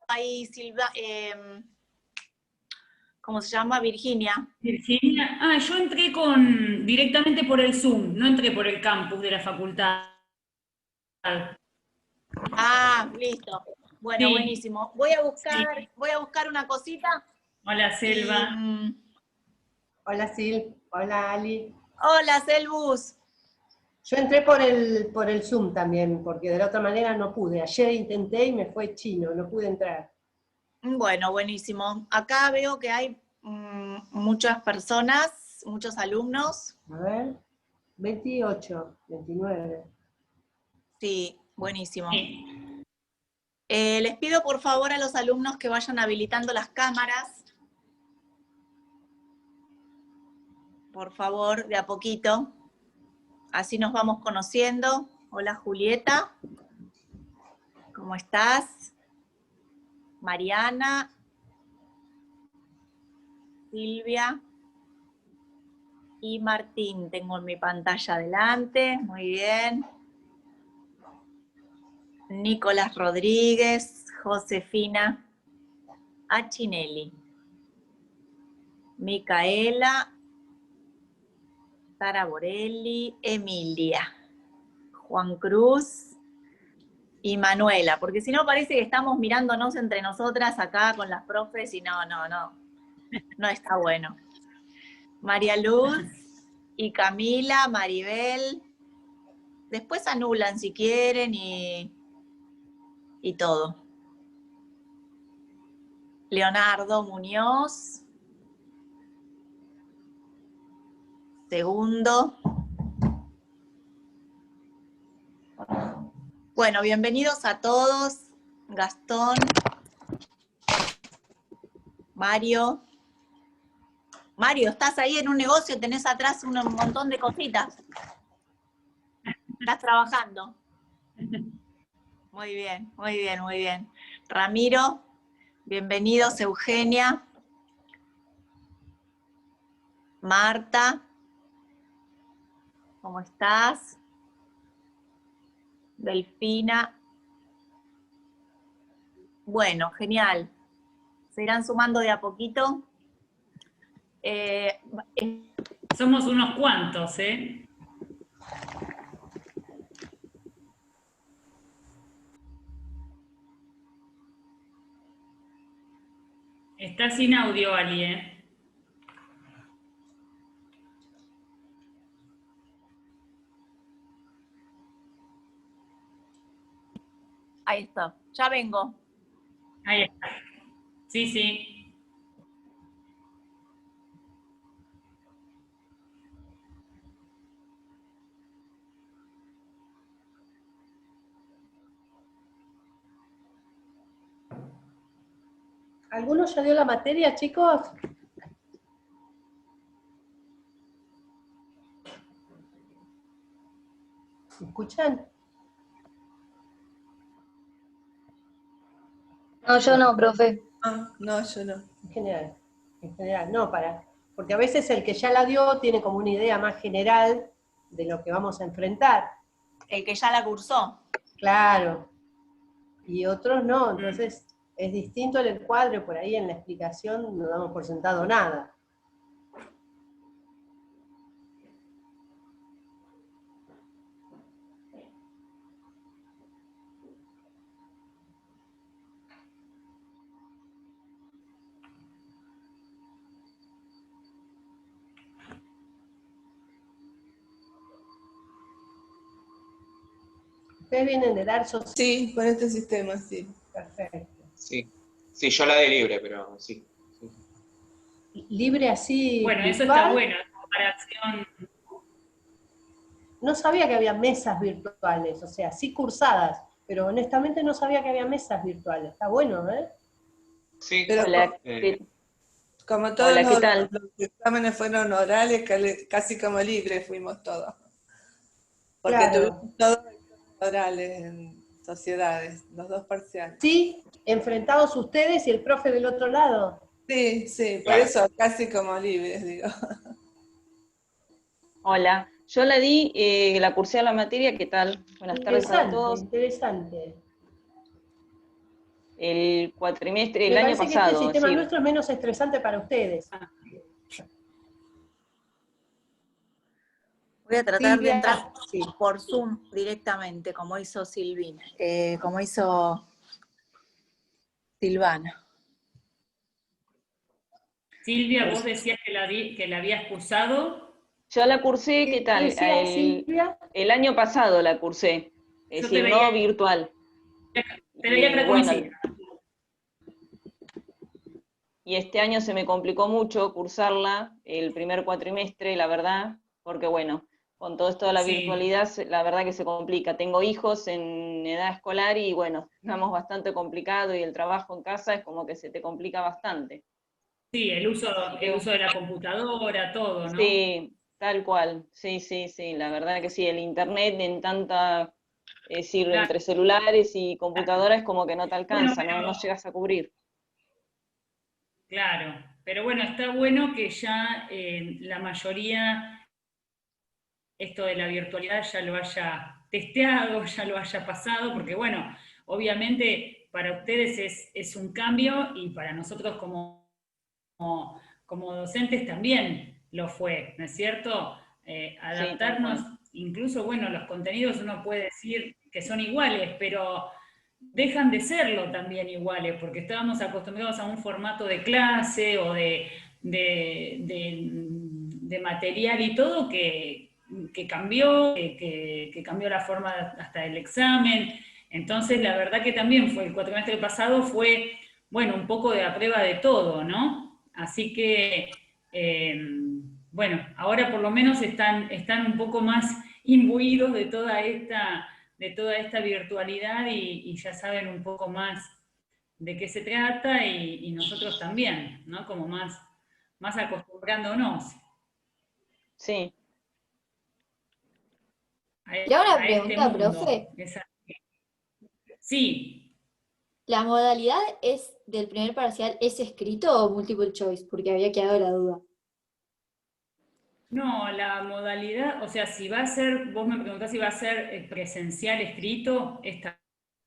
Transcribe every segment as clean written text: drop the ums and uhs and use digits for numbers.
Ahí Silva, ¿cómo se llama? Virginia. Virginia, yo entré directamente por el Zoom, no entré por el campus de la facultad. Ah, listo. Bueno, Sí, buenísimo. Voy a sí. buscar una cosita. Hola, Selva. Hola, Sil. Hola, Ali. Hola, Selbus. Yo entré por el Zoom también, porque de la otra manera no pude. Ayer intenté y me fue chino, no pude entrar. Bueno, buenísimo. Acá veo que hay muchas personas, muchos alumnos. A ver, 28, 29. Sí, buenísimo. Sí. Les pido por favor a los alumnos que vayan habilitando las cámaras. Por favor, de a poquito. Así nos vamos conociendo. Hola, Julieta. ¿Cómo estás? Mariana. Silvia. Y Martín, tengo en mi pantalla adelante. Muy bien. Nicolás Rodríguez. Josefina Achinelli. Micaela. Sara Borelli. Emilia. Juan Cruz y Manuela, porque si no parece que estamos mirándonos entre nosotras acá con las profes y no está bueno. María Luz y Camila, Maribel, después anulan si quieren y todo. Leonardo Muñoz, segundo. Bueno, bienvenidos a todos. Gastón, Mario. Mario, ¿estás ahí en un negocio? ¿Tenés atrás un montón de cositas? ¿Estás trabajando? Muy bien, muy bien, muy bien. Ramiro, bienvenidos. Eugenia. Marta, ¿cómo estás? Delfina. Bueno, genial. Se irán sumando de a poquito. Somos unos cuantos, ¿eh? Está sin audio, Ali, ¿eh? Ahí está, ya vengo. Ahí está. Sí, sí. ¿Alguno ya dio la materia, chicos? ¿Me escuchan? No, yo no, profe. No, yo no. En general, no, porque a veces el que ya la dio tiene como una idea más general de lo que vamos a enfrentar. El que ya la cursó. Claro. Y otros no, entonces es distinto en el cuadro, por ahí en la explicación no damos por sentado nada. Ustedes vienen de dar social. Sí, con este sistema, sí. Perfecto. Sí, sí, yo la de libre, pero sí. Libre así. Bueno, virtual. eso está bueno, la comparación. No sabía que había mesas virtuales, o sea, sí cursadas, pero honestamente no sabía que había mesas virtuales. Está bueno, ¿eh? Sí. Pero Hola, como todos Hola, ¿qué tal? los exámenes fueron orales, casi como libres fuimos todos. Porque Claro. tuvimos todos orales en sociedades, los dos parciales. Sí, enfrentados ustedes y el profe del otro lado. Sí, sí, por Claro. eso casi como libres, digo. Hola, yo la cursé a la materia, ¿qué tal? Buenas tardes a Interesante, todos. interesante. El cuatrimestre, el Me año parece que este pasado, es sistema decir, nuestro es menos estresante para ustedes. Voy a tratar de entrar Silvia, sí. por Zoom directamente, como hizo Silvina, como hizo Silvana. Silvia, vos decías que la habías cursado. yo la cursé, ¿qué ¿Qué tal? decía Silvia? El año pasado la cursé, es Yo te decir, veía, no virtual. te veía Y bueno, reconocida. y este año se me complicó mucho cursarla, el primer cuatrimestre, la verdad, porque bueno, con todo esto de la Sí. virtualidad, la verdad que se complica. Tengo hijos en edad escolar y bueno, estamos bastante complicado y el trabajo en casa es como que se te complica bastante. Sí, el uso de la computadora, todo, ¿no? Sí, tal cual, sí, sí, sí, la verdad que sí, el internet en tanta, es decir, Claro. entre celulares y computadoras es como que no te Bueno, alcanza, no llegas a cubrir. claro, pero bueno, está bueno que ya la mayoría esto de la virtualidad ya lo haya testeado, ya lo haya pasado, porque bueno, obviamente para ustedes es un cambio y para nosotros como docentes también lo fue, ¿no es cierto? Sí, tal Adaptarnos, cual. incluso, bueno, los contenidos uno puede decir que son iguales, pero dejan de serlo también iguales, porque estábamos acostumbrados a un formato de clase o de material y todo que cambió, que cambió la forma hasta del examen. Entonces, la verdad que también fue el cuatrimestre pasado fue, bueno, un poco de a prueba de todo, ¿no? Así que, bueno, ahora por lo menos están un poco más imbuidos de toda esta virtualidad y ya saben un poco más de qué se trata y nosotros también, ¿no? Como más acostumbrándonos Sí, Y ahora una a este pregunta, mundo. profe. Sí, ¿La modalidad del primer parcial es escrito o multiple choice? Porque había quedado la duda. no, la modalidad, o sea, si va a ser, vos me preguntás si va a ser presencial escrito esta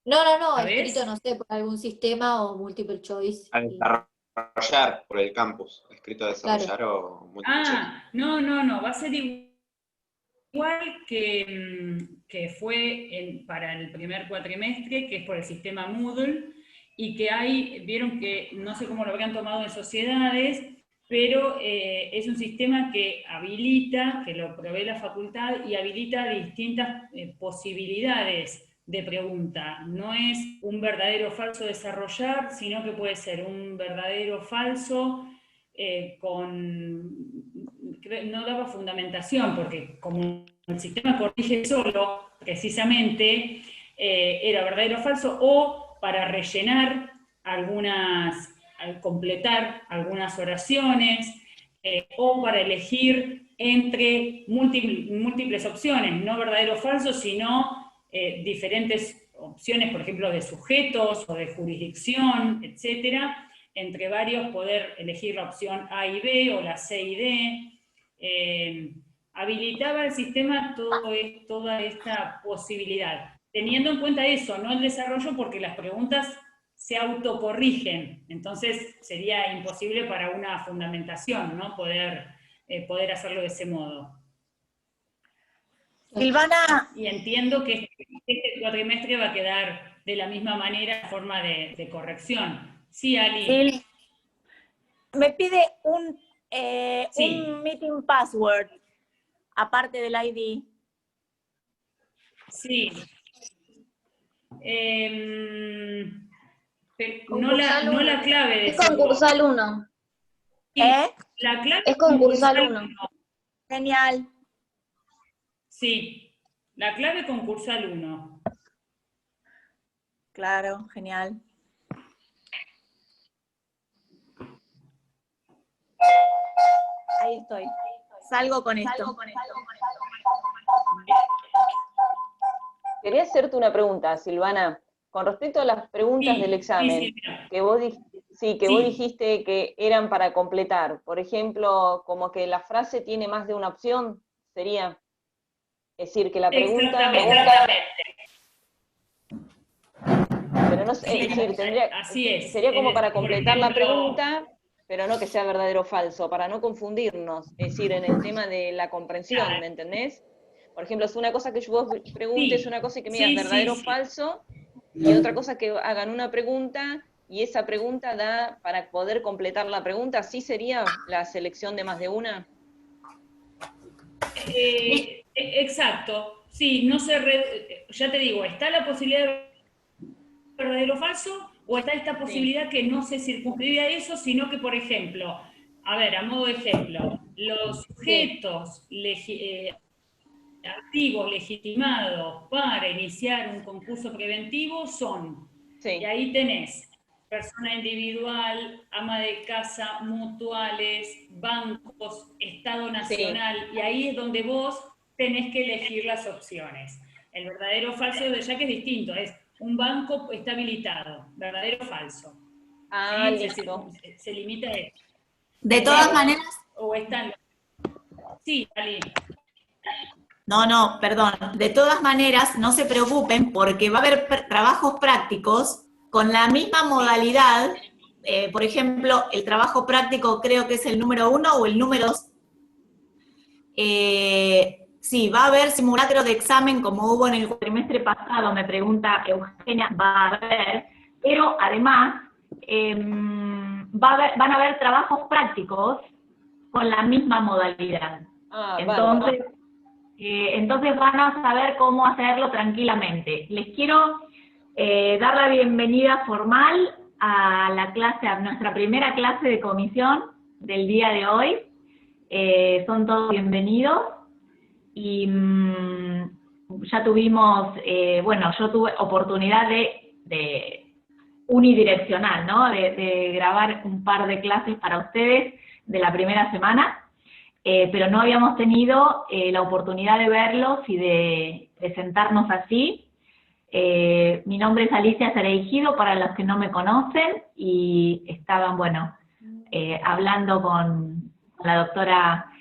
No, escrito, vez. no sé, por algún sistema o multiple choice. A desarrollar por el campus, escrito a Claro. desarrollar o múltiple choice. Ah, no, va a ser igual que fue para el primer cuatrimestre, que es por el sistema Moodle, y que vieron que, no sé cómo lo habrán tomado en sociedades, pero es un sistema que habilita, que lo provee la facultad, y habilita distintas posibilidades de pregunta. No es un verdadero o falso desarrollar, sino que puede ser un verdadero o falso no daba fundamentación, porque como el sistema corrige solo, precisamente, era verdadero o falso, o para rellenar al completar algunas oraciones, o para elegir entre múltiples opciones, no verdadero o falso, sino diferentes opciones, por ejemplo, de sujetos o de jurisdicción, etcétera, entre varios poder elegir la opción A y B o la C y D. Habilitaba el sistema toda esta posibilidad, teniendo en cuenta eso, no el desarrollo, porque las preguntas se autocorrigen, entonces sería imposible para una fundamentación, ¿no? Poder hacerlo de ese modo. Silvana, Y entiendo que este cuatrimestre va a quedar de la misma manera en forma de corrección. Sí, Ali. me pide un Sí, meeting password, aparte del ID. sí. No la clave de Es seguro. concursal 1. Sí, la clave Es concursal 1. 1. Genial. Sí, la clave concursal 1. Claro, genial. Ahí estoy. Salgo con esto. quería hacerte una pregunta, Silvana, con respecto a las preguntas del Sí, examen, Silvia. que vos dijiste, Sí, que Sí. vos dijiste que eran para completar. Por ejemplo, como que la frase tiene más de una opción, sería. Es decir, que la pregunta... Pero no sé, es decir, Así es. sería como para Por completar la ejemplo, pregunta, pero no que sea verdadero o falso, para no confundirnos. Es decir, en el tema de la comprensión, ¿me entendés? Por ejemplo, es una cosa que vos preguntes, sí, una cosa y que me digas sí, verdadero o sí. falso, y otra cosa que hagan una pregunta y esa pregunta da para poder completar la pregunta. ¿Así sería la selección de más de una? Exacto, sí, no se ya te digo, está la posibilidad de verdadero o falso, o está esta Sí, posibilidad que no se circunscribe a eso, sino que, por ejemplo, a ver, a modo de ejemplo, los sí, sujetos activos legitimados para iniciar un concurso preventivo son, y sí, ahí tenés persona individual, ama de casa, mutuales, bancos, Estado sí. Nacional, y ahí es donde vos tenés que elegir las opciones. El verdadero o falso, ya que es distinto, es un banco está habilitado, verdadero o falso. Ah, ¿Sí? listo. Se limita a eso. De todas O, maneras, o están... Sí, Ali. no, perdón. De todas maneras, no se preocupen porque va a haber trabajos prácticos con la misma modalidad. Por ejemplo, el trabajo práctico creo que es el número 1 o el número 2. Sí, va a haber simulacro de examen como hubo en el trimestre pasado, me pregunta Eugenia, va a haber, pero además van a haber trabajos prácticos con la misma modalidad. Ah, bárbaro. Entonces van a saber cómo hacerlo tranquilamente. Les quiero dar la bienvenida formal a la clase, a nuestra primera clase de comisión del día de hoy. Son todos bienvenidos y ya tuvimos, bueno, yo tuve oportunidad de unidireccional, ¿no? De grabar un par de clases para ustedes de la primera semana. Pero no habíamos tenido la oportunidad de verlos y de sentarnos así. Mi nombre es Alicia Cereijido, para los que no me conocen, y estaban, bueno, hablando con la doctora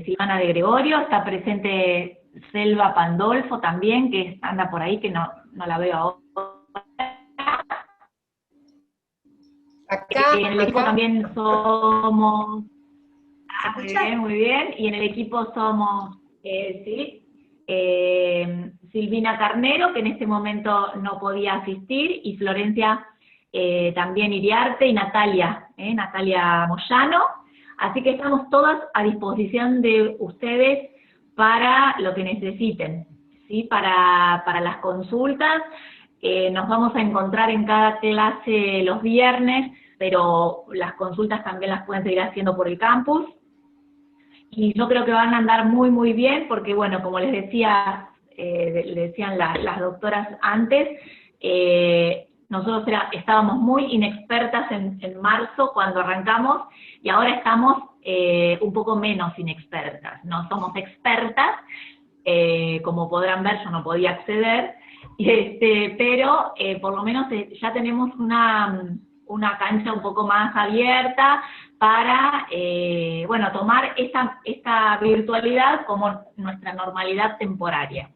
Silvana de Gregorio, está presente Selva Pandolfo también, que anda por ahí, que no la veo ahora. En el equipo Acá. también somos... ¿Se Muy escucha? bien, muy bien. Y en el equipo somos, sí, Silvina Carnero, que en este momento no podía asistir, y Florencia también Iriarte, y Natalia Moyano. Así que estamos todas a disposición de ustedes para lo que necesiten, ¿sí? Para las consultas. Nos vamos a encontrar en cada clase los viernes, pero las consultas también las pueden seguir haciendo por el campus. Y yo creo que van a andar muy, muy bien, porque bueno, como les decía, le decían las doctoras antes, nosotros estábamos muy inexpertas en marzo cuando arrancamos, y ahora estamos un poco menos inexpertas. No somos expertas, como podrán ver, yo no podía acceder, pero por lo menos ya tenemos una cancha un poco más abierta para, bueno, tomar esta virtualidad como nuestra normalidad temporaria.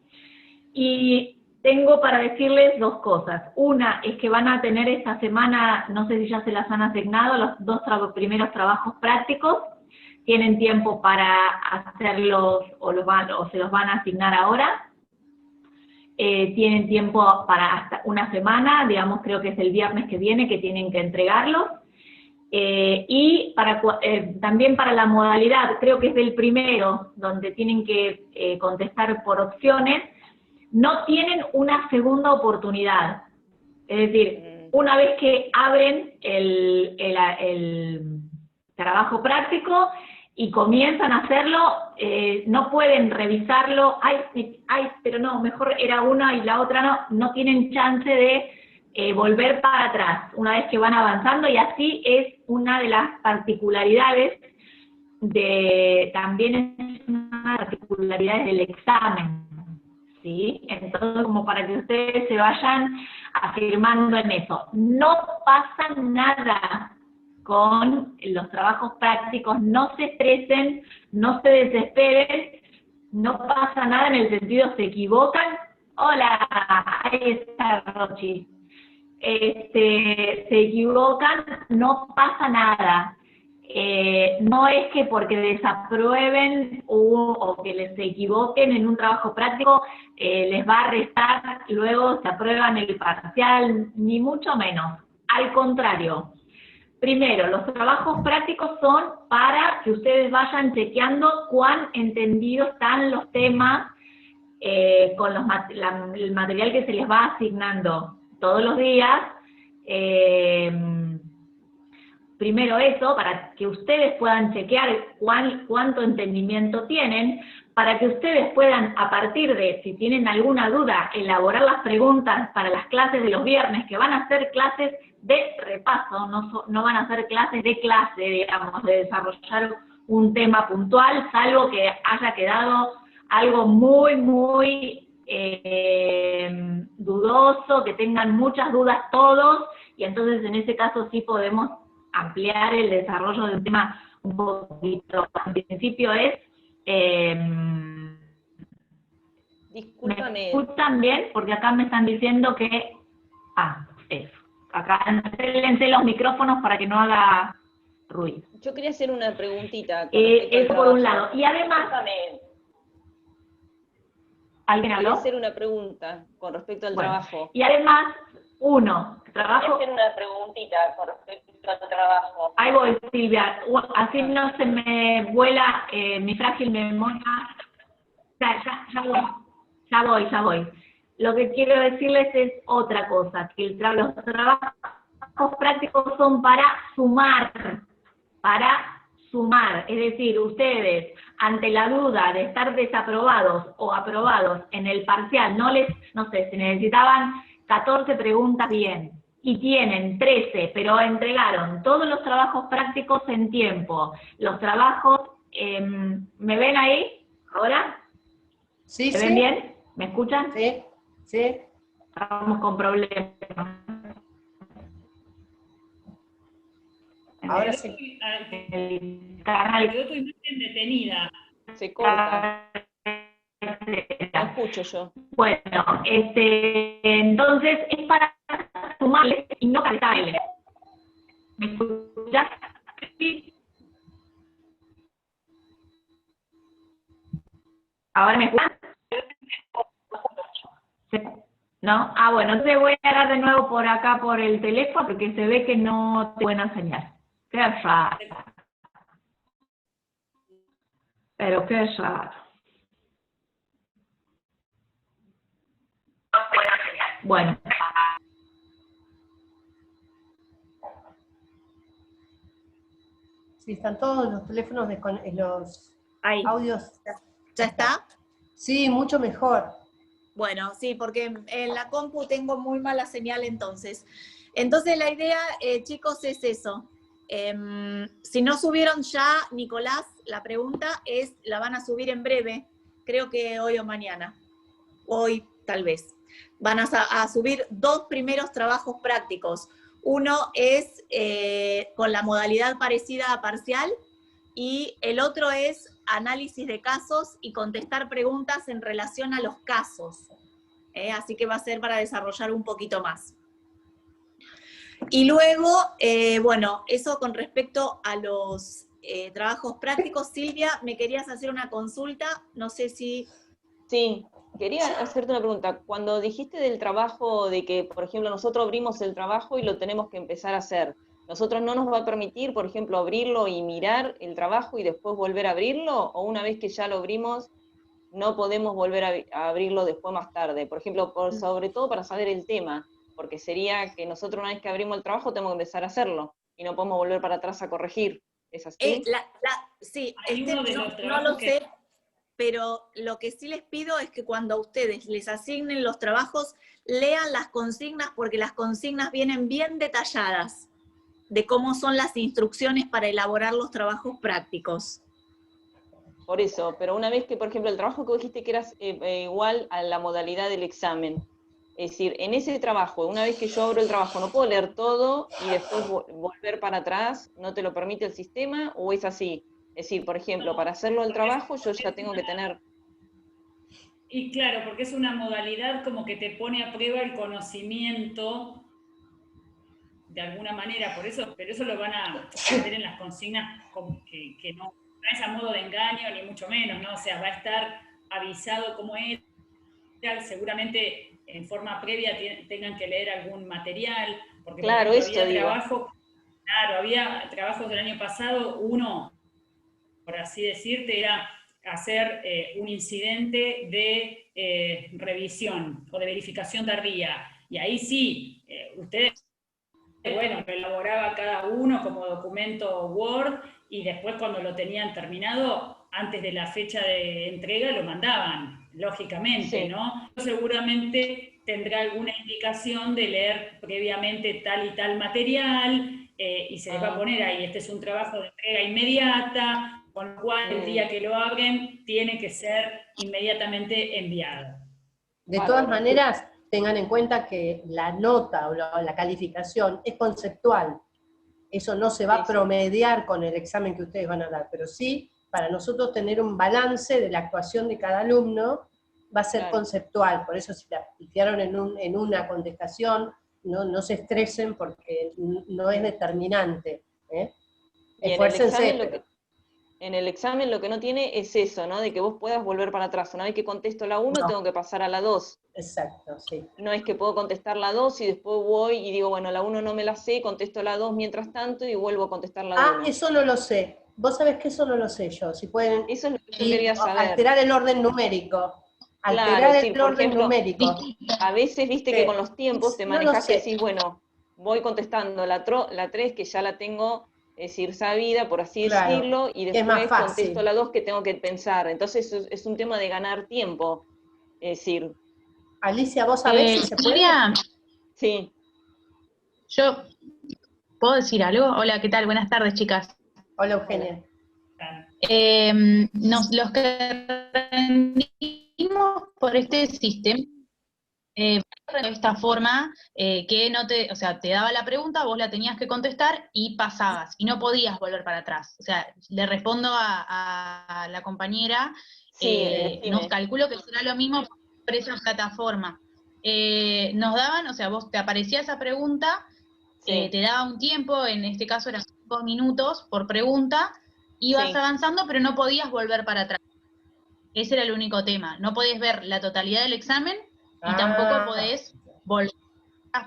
Y tengo para decirles dos cosas. Una es que van a tener esta semana, no sé si ya se las han asignado, los dos primeros trabajos prácticos. Tienen tiempo para hacerlos o se los van a asignar ahora. Tienen tiempo para hasta una semana, digamos, creo que es el viernes que viene que tienen que entregarlos. Y también para la modalidad, creo que es del primero, donde tienen que contestar por opciones, no tienen una segunda oportunidad. Es decir, una vez que abren el trabajo práctico y comienzan a hacerlo, no pueden revisarlo, pero no, mejor era una y la otra no tienen chance de volver para atrás una vez que van avanzando, y así es una de las particularidades también es una de las particularidades del examen, ¿sí? Entonces, como para que ustedes se vayan afirmando en eso. No pasa nada con los trabajos prácticos, no se estresen, no se desesperen, no pasa nada en el sentido, se equivocan. Hola, ahí está Rochi. Se equivocan, no pasa nada. No es que porque desaprueben o que les se equivoquen en un trabajo práctico les va a restar, luego se aprueban el parcial, ni mucho menos. Al contrario, primero, los trabajos prácticos son para que ustedes vayan chequeando cuán entendidos están los temas con el material que se les va asignando todos los días. Primero eso, para que ustedes puedan chequear cuánto entendimiento tienen, para que ustedes puedan, a partir de, si tienen alguna duda, elaborar las preguntas para las clases de los viernes, que van a ser clases de repaso, no van a ser clases de clase, digamos, de desarrollar un tema puntual, salvo que haya quedado algo muy, muy dudoso, que tengan muchas dudas todos, y entonces en ese caso sí podemos ampliar el desarrollo de un tema un poquito. En principio es... Discúlpame. ¿Me escuchan bien? Porque acá me están diciendo que... eso. Acá enciéndense los micrófonos para que no haga ruido. Yo quería hacer una preguntita. Con respecto al Eso por un trabajo. lado. Y además... ¿Alguien Quería habló? hacer una pregunta con respecto al Bueno, trabajo. y además, trabajo... Quería hacer una preguntita con respecto al trabajo. Ahí voy, Silvia. Así no se me vuela mi frágil memoria. Ya voy. Lo que quiero decirles es otra cosa, que los trabajos prácticos son para sumar, es decir, ustedes, ante la duda de estar desaprobados o aprobados en el parcial, no sé, se necesitaban 14 preguntas bien, y tienen 13, pero entregaron todos los trabajos prácticos en tiempo. Los trabajos, ¿me ven ahí ahora? Sí, ¿Me sí. ven bien? ¿Me escuchan? Sí, sí. Estamos con problemas. Ahora sí. El canal Quedó tu imagen detenida. Se corta. No escucho yo. Bueno, entonces es para sumarles y no cargarles. ¿Me escuchas? Sí. ¿Ahora me escuchan? ¿No? Bueno, entonces voy a dar de nuevo por acá por el teléfono porque se ve que no tengo buena señal. Qué raro. Pero qué raro. Bueno. Sí, están todos los teléfonos, los Ahí. audios. ¿Ya está? Sí, mucho mejor. Bueno, sí, porque en la compu tengo muy mala señal entonces. Entonces la idea, chicos, es eso. Si no subieron ya, Nicolás, la pregunta la van a subir en breve, creo que hoy o mañana. Hoy, tal vez. Van a subir 2 primeros trabajos prácticos. Uno es con la modalidad parecida a parcial, y el otro es análisis de casos y contestar preguntas en relación a los casos. Así que va a ser para desarrollar un poquito más. Y luego, bueno, eso con respecto a los trabajos prácticos. Silvia, me querías hacer una consulta, no sé si... Sí, quería hacerte una pregunta. Cuando dijiste del trabajo, de que, por ejemplo, nosotros abrimos el trabajo y lo tenemos que empezar a hacer, ¿nosotros no nos va a permitir, por ejemplo, abrirlo y mirar el trabajo y después volver a abrirlo? ¿O una vez que ya lo abrimos, no podemos volver a abrirlo después más tarde? Por ejemplo, sobre todo para saber el tema, porque sería que nosotros una vez que abrimos el trabajo tenemos que empezar a hacerlo y no podemos volver para atrás a corregir. ¿Es así? Sí, Hay uno de los no lo trabajos que- sé, pero lo que sí les pido es que cuando a ustedes les asignen los trabajos, lean las consignas, porque las consignas vienen bien detalladas de cómo son las instrucciones para elaborar los trabajos prácticos. Por eso, pero una vez que, por ejemplo, el trabajo que vos dijiste que era igual a la modalidad del examen, Es decir, en ese trabajo, una vez que yo abro el trabajo, ¿no puedo leer todo y después volver para atrás? ¿No te lo permite el sistema? ¿O es así? Es decir, por ejemplo, para hacerlo el trabajo yo ya tengo que tener... Y claro, porque es una modalidad como que te pone a prueba el conocimiento de alguna manera, por eso, pero eso lo van a meter en las consignas que no es a modo de engaño, ni mucho menos, ¿no? O sea, va a estar avisado cómo es, seguramente en forma previa tengan que leer algún material, porque claro, por ejemplo, había trabajos del año pasado, uno, por así decirte, era hacer un incidente de revisión o de verificación tardía, y ahí sí, ustedes, bueno, lo elaboraba cada uno como documento Word, y después cuando lo tenían terminado, antes de la fecha de entrega, lo mandaban, lógicamente, sí. ¿no? Seguramente tendrá alguna indicación de leer previamente tal y tal material, y se les va a poner ahí, este es un trabajo de entrega inmediata, con lo cual el día que lo abren tiene que ser inmediatamente enviado. De todas maneras, tengan en cuenta que la nota o la calificación es conceptual. Eso no se va a promediar con el examen que ustedes van a dar, pero sí, para nosotros tener un balance de la actuación de cada alumno, va a ser conceptual. Por eso si la pifiaron en una contestación, no se estresen porque no es determinante. Esfuércense. En el examen lo que no tiene es eso, ¿no? De que vos puedas volver para atrás. Una vez que contesto la 1, tengo que pasar a la 2. Exacto, sí. No es que puedo contestar la 2 y después voy y digo, bueno, la 1 no me la sé, contesto la 2 mientras tanto y vuelvo a contestar la 1. Ah, eso no lo sé. Vos sabés que eso no lo sé yo. Si pueden eso es lo que yo quería saber. Alterar el orden numérico. Alterar el orden numérico. A veces, viste que con los tiempos te manejás y decís, bueno, voy contestando la 3 que ya la tengo, es decir, sabida, por así decirlo, y después contesto la 2 que tengo que pensar. Entonces es un tema de ganar tiempo. Es decir... Alicia, ¿vos sabés si se puede? Sí. Yo, ¿puedo decir algo? Hola, ¿qué tal? Buenas tardes, chicas. Hola, Eugenia. Los que rendimos por este sistema, de esta forma, que no te, o sea, te daba la pregunta, vos la tenías que contestar y pasabas, y no podías volver para atrás. O sea, le respondo a la compañera, nos calculo que será lo mismo por esa plataforma. Nos daban, o sea, vos te aparecía esa pregunta, te daba un tiempo, en este caso eran 5 minutos por pregunta, ibas avanzando, pero no podías volver para atrás. Ese era el único tema. No podés ver la totalidad del examen y tampoco podés volver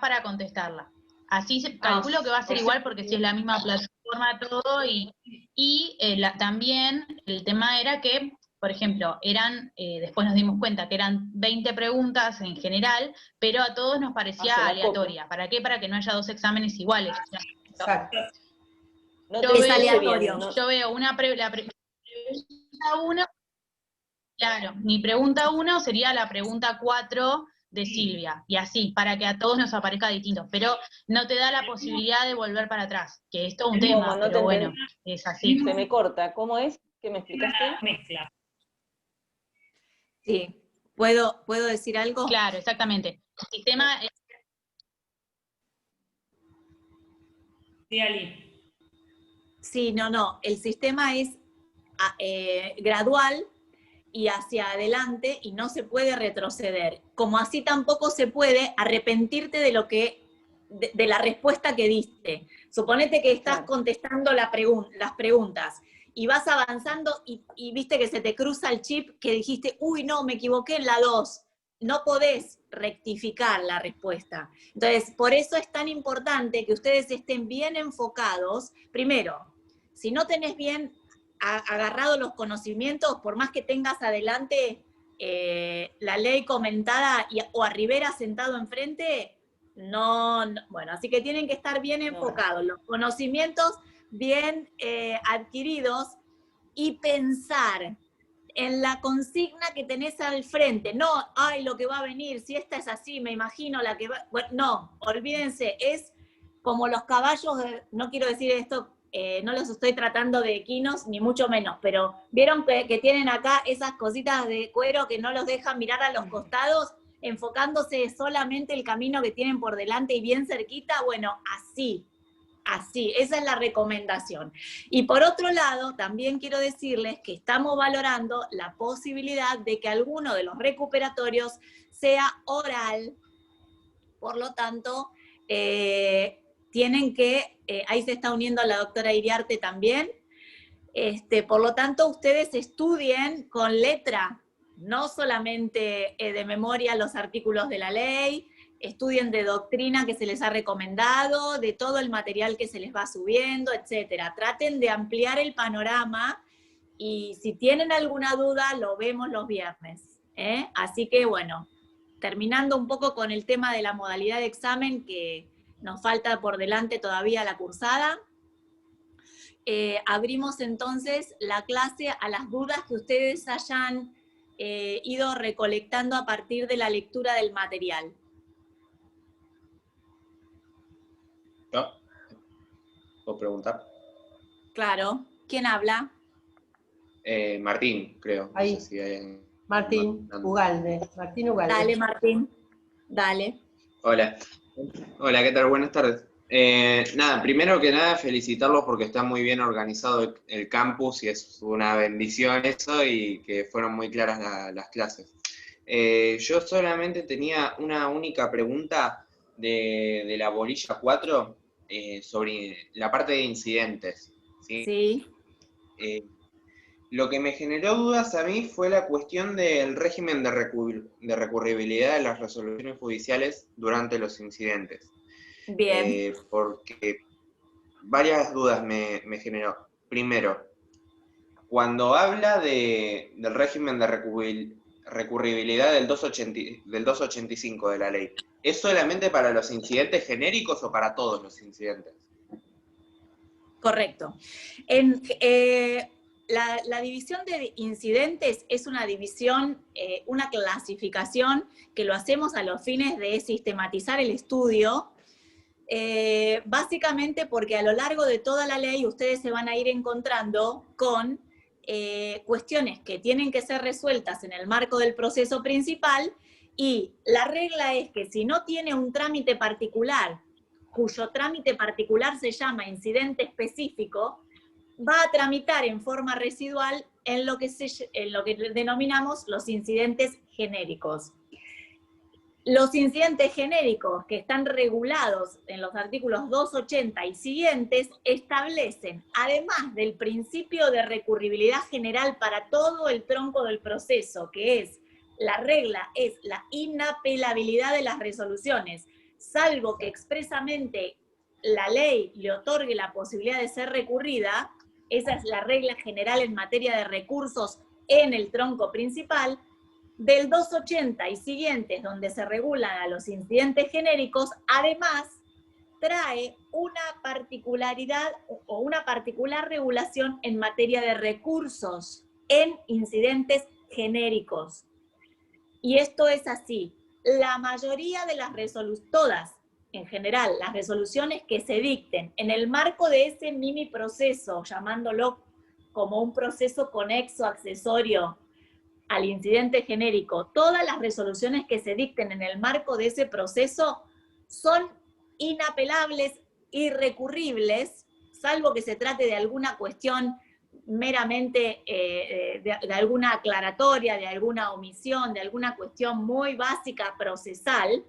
para contestarla. Así calculo que va a ser igual porque si es la misma plataforma todo y también el tema era que, por ejemplo, después nos dimos cuenta que eran 20 preguntas en general, pero a todos nos parecía aleatoria. ¿Para qué? Para que no haya 2 exámenes iguales. Exacto. Es aleatorio. Yo veo la pregunta 1, claro, mi pregunta 1 sería la pregunta 4 de Silvia, y así, para que a todos nos aparezca distinto, pero no te da la posibilidad de volver para atrás, que es todo un tema, no pero bueno, es así. Se me corta, ¿cómo es? ¿Qué me explicaste? Mezcla. Sí, ¿puedo decir algo? Claro, exactamente. El sistema es... Sí, Ali. Sí, no, el sistema es gradual y hacia adelante y no se puede retroceder. Como así tampoco se puede arrepentirte de la respuesta que diste. Suponete que estás contestando las preguntas y vas avanzando y viste que se te cruza el chip que dijiste, uy, no, me equivoqué en la 2. No podés rectificar la respuesta. Entonces, por eso es tan importante que ustedes estén bien enfocados. Primero, si no tenés bien agarrado los conocimientos, por más que tengas adelante la ley comentada o a Rivera sentado enfrente, no, bueno, así que tienen que estar bien enfocados, los conocimientos bien adquiridos y pensar en la consigna que tenés al frente, no, ay, lo que va a venir, si esta es así, me imagino la que va, bueno, no, olvídense, es como los caballos, no quiero decir esto, no los estoy tratando de equinos, ni mucho menos, pero ¿vieron que tienen acá esas cositas de cuero que no los dejan mirar a los costados? enfocándose solamente el camino que tienen por delante y bien cerquita, bueno, así, esa es la recomendación. Y por otro lado, también quiero decirles que estamos valorando la posibilidad de que alguno de los recuperatorios sea oral, por lo tanto, tienen que, ahí se está uniendo la doctora Iriarte también, por lo tanto, ustedes estudien con letra, no solamente de memoria los artículos de la ley, estudien de doctrina que se les ha recomendado, de todo el material que se les va subiendo, etcétera. Traten de ampliar el panorama y si tienen alguna duda, lo vemos los viernes. Así que bueno, terminando un poco con el tema de la modalidad de examen que nos falta por delante todavía la cursada, abrimos entonces la clase a las dudas que ustedes hayan ido recolectando a partir de la lectura del material. ¿Yo? ¿Puedo preguntar? Claro. ¿Quién habla? Martín, creo. Ahí. No sé si hay... Martín Ugalde. Martín Ugalde. Dale, Martín. Dale. Hola. Hola, ¿qué tal? Buenas tardes. Nada, primero que nada felicitarlos porque está muy bien organizado el campus y es una bendición eso y que fueron muy claras las clases. Yo solamente tenía una única pregunta de la bolilla 4 sobre la parte de incidentes. ¿Sí? Sí. Lo que me generó dudas a mí fue la cuestión del régimen de recurribilidad de las resoluciones judiciales durante los incidentes. Bien. Porque varias dudas me generó. Primero, cuando habla del régimen de recurribilidad del 285 de la ley, ¿es solamente para los incidentes genéricos o para todos los incidentes? Correcto. La división de incidentes es una división, una clasificación que lo hacemos a los fines de sistematizar el estudio, básicamente porque a lo largo de toda la ley ustedes se van a ir encontrando con cuestiones que tienen que ser resueltas en el marco del proceso principal y la regla es que si no tiene un trámite particular, cuyo trámite particular se llama incidente específico, va a tramitar en forma residual en lo que denominamos los incidentes genéricos. Los incidentes genéricos que están regulados en los artículos 280 y siguientes establecen, además del principio de recurribilidad general para todo el tronco del proceso, que es, la regla es la inapelabilidad de las resoluciones, salvo que expresamente la ley le otorgue la posibilidad de ser recurrida. Esa es la regla general en materia de recursos en el tronco principal. Del 280 y siguientes, donde se regulan a los incidentes genéricos, además trae una particularidad o una particular regulación en materia de recursos en incidentes genéricos. Y esto es así. La mayoría de las resoluciones, todas en general, las resoluciones que se dicten en el marco de ese mini proceso, llamándolo como un proceso conexo, accesorio al incidente genérico, todas las resoluciones que se dicten en el marco de ese proceso son inapelables, irrecurribles, salvo que se trate de alguna cuestión meramente de alguna aclaratoria, de alguna omisión, de alguna cuestión muy básica procesal,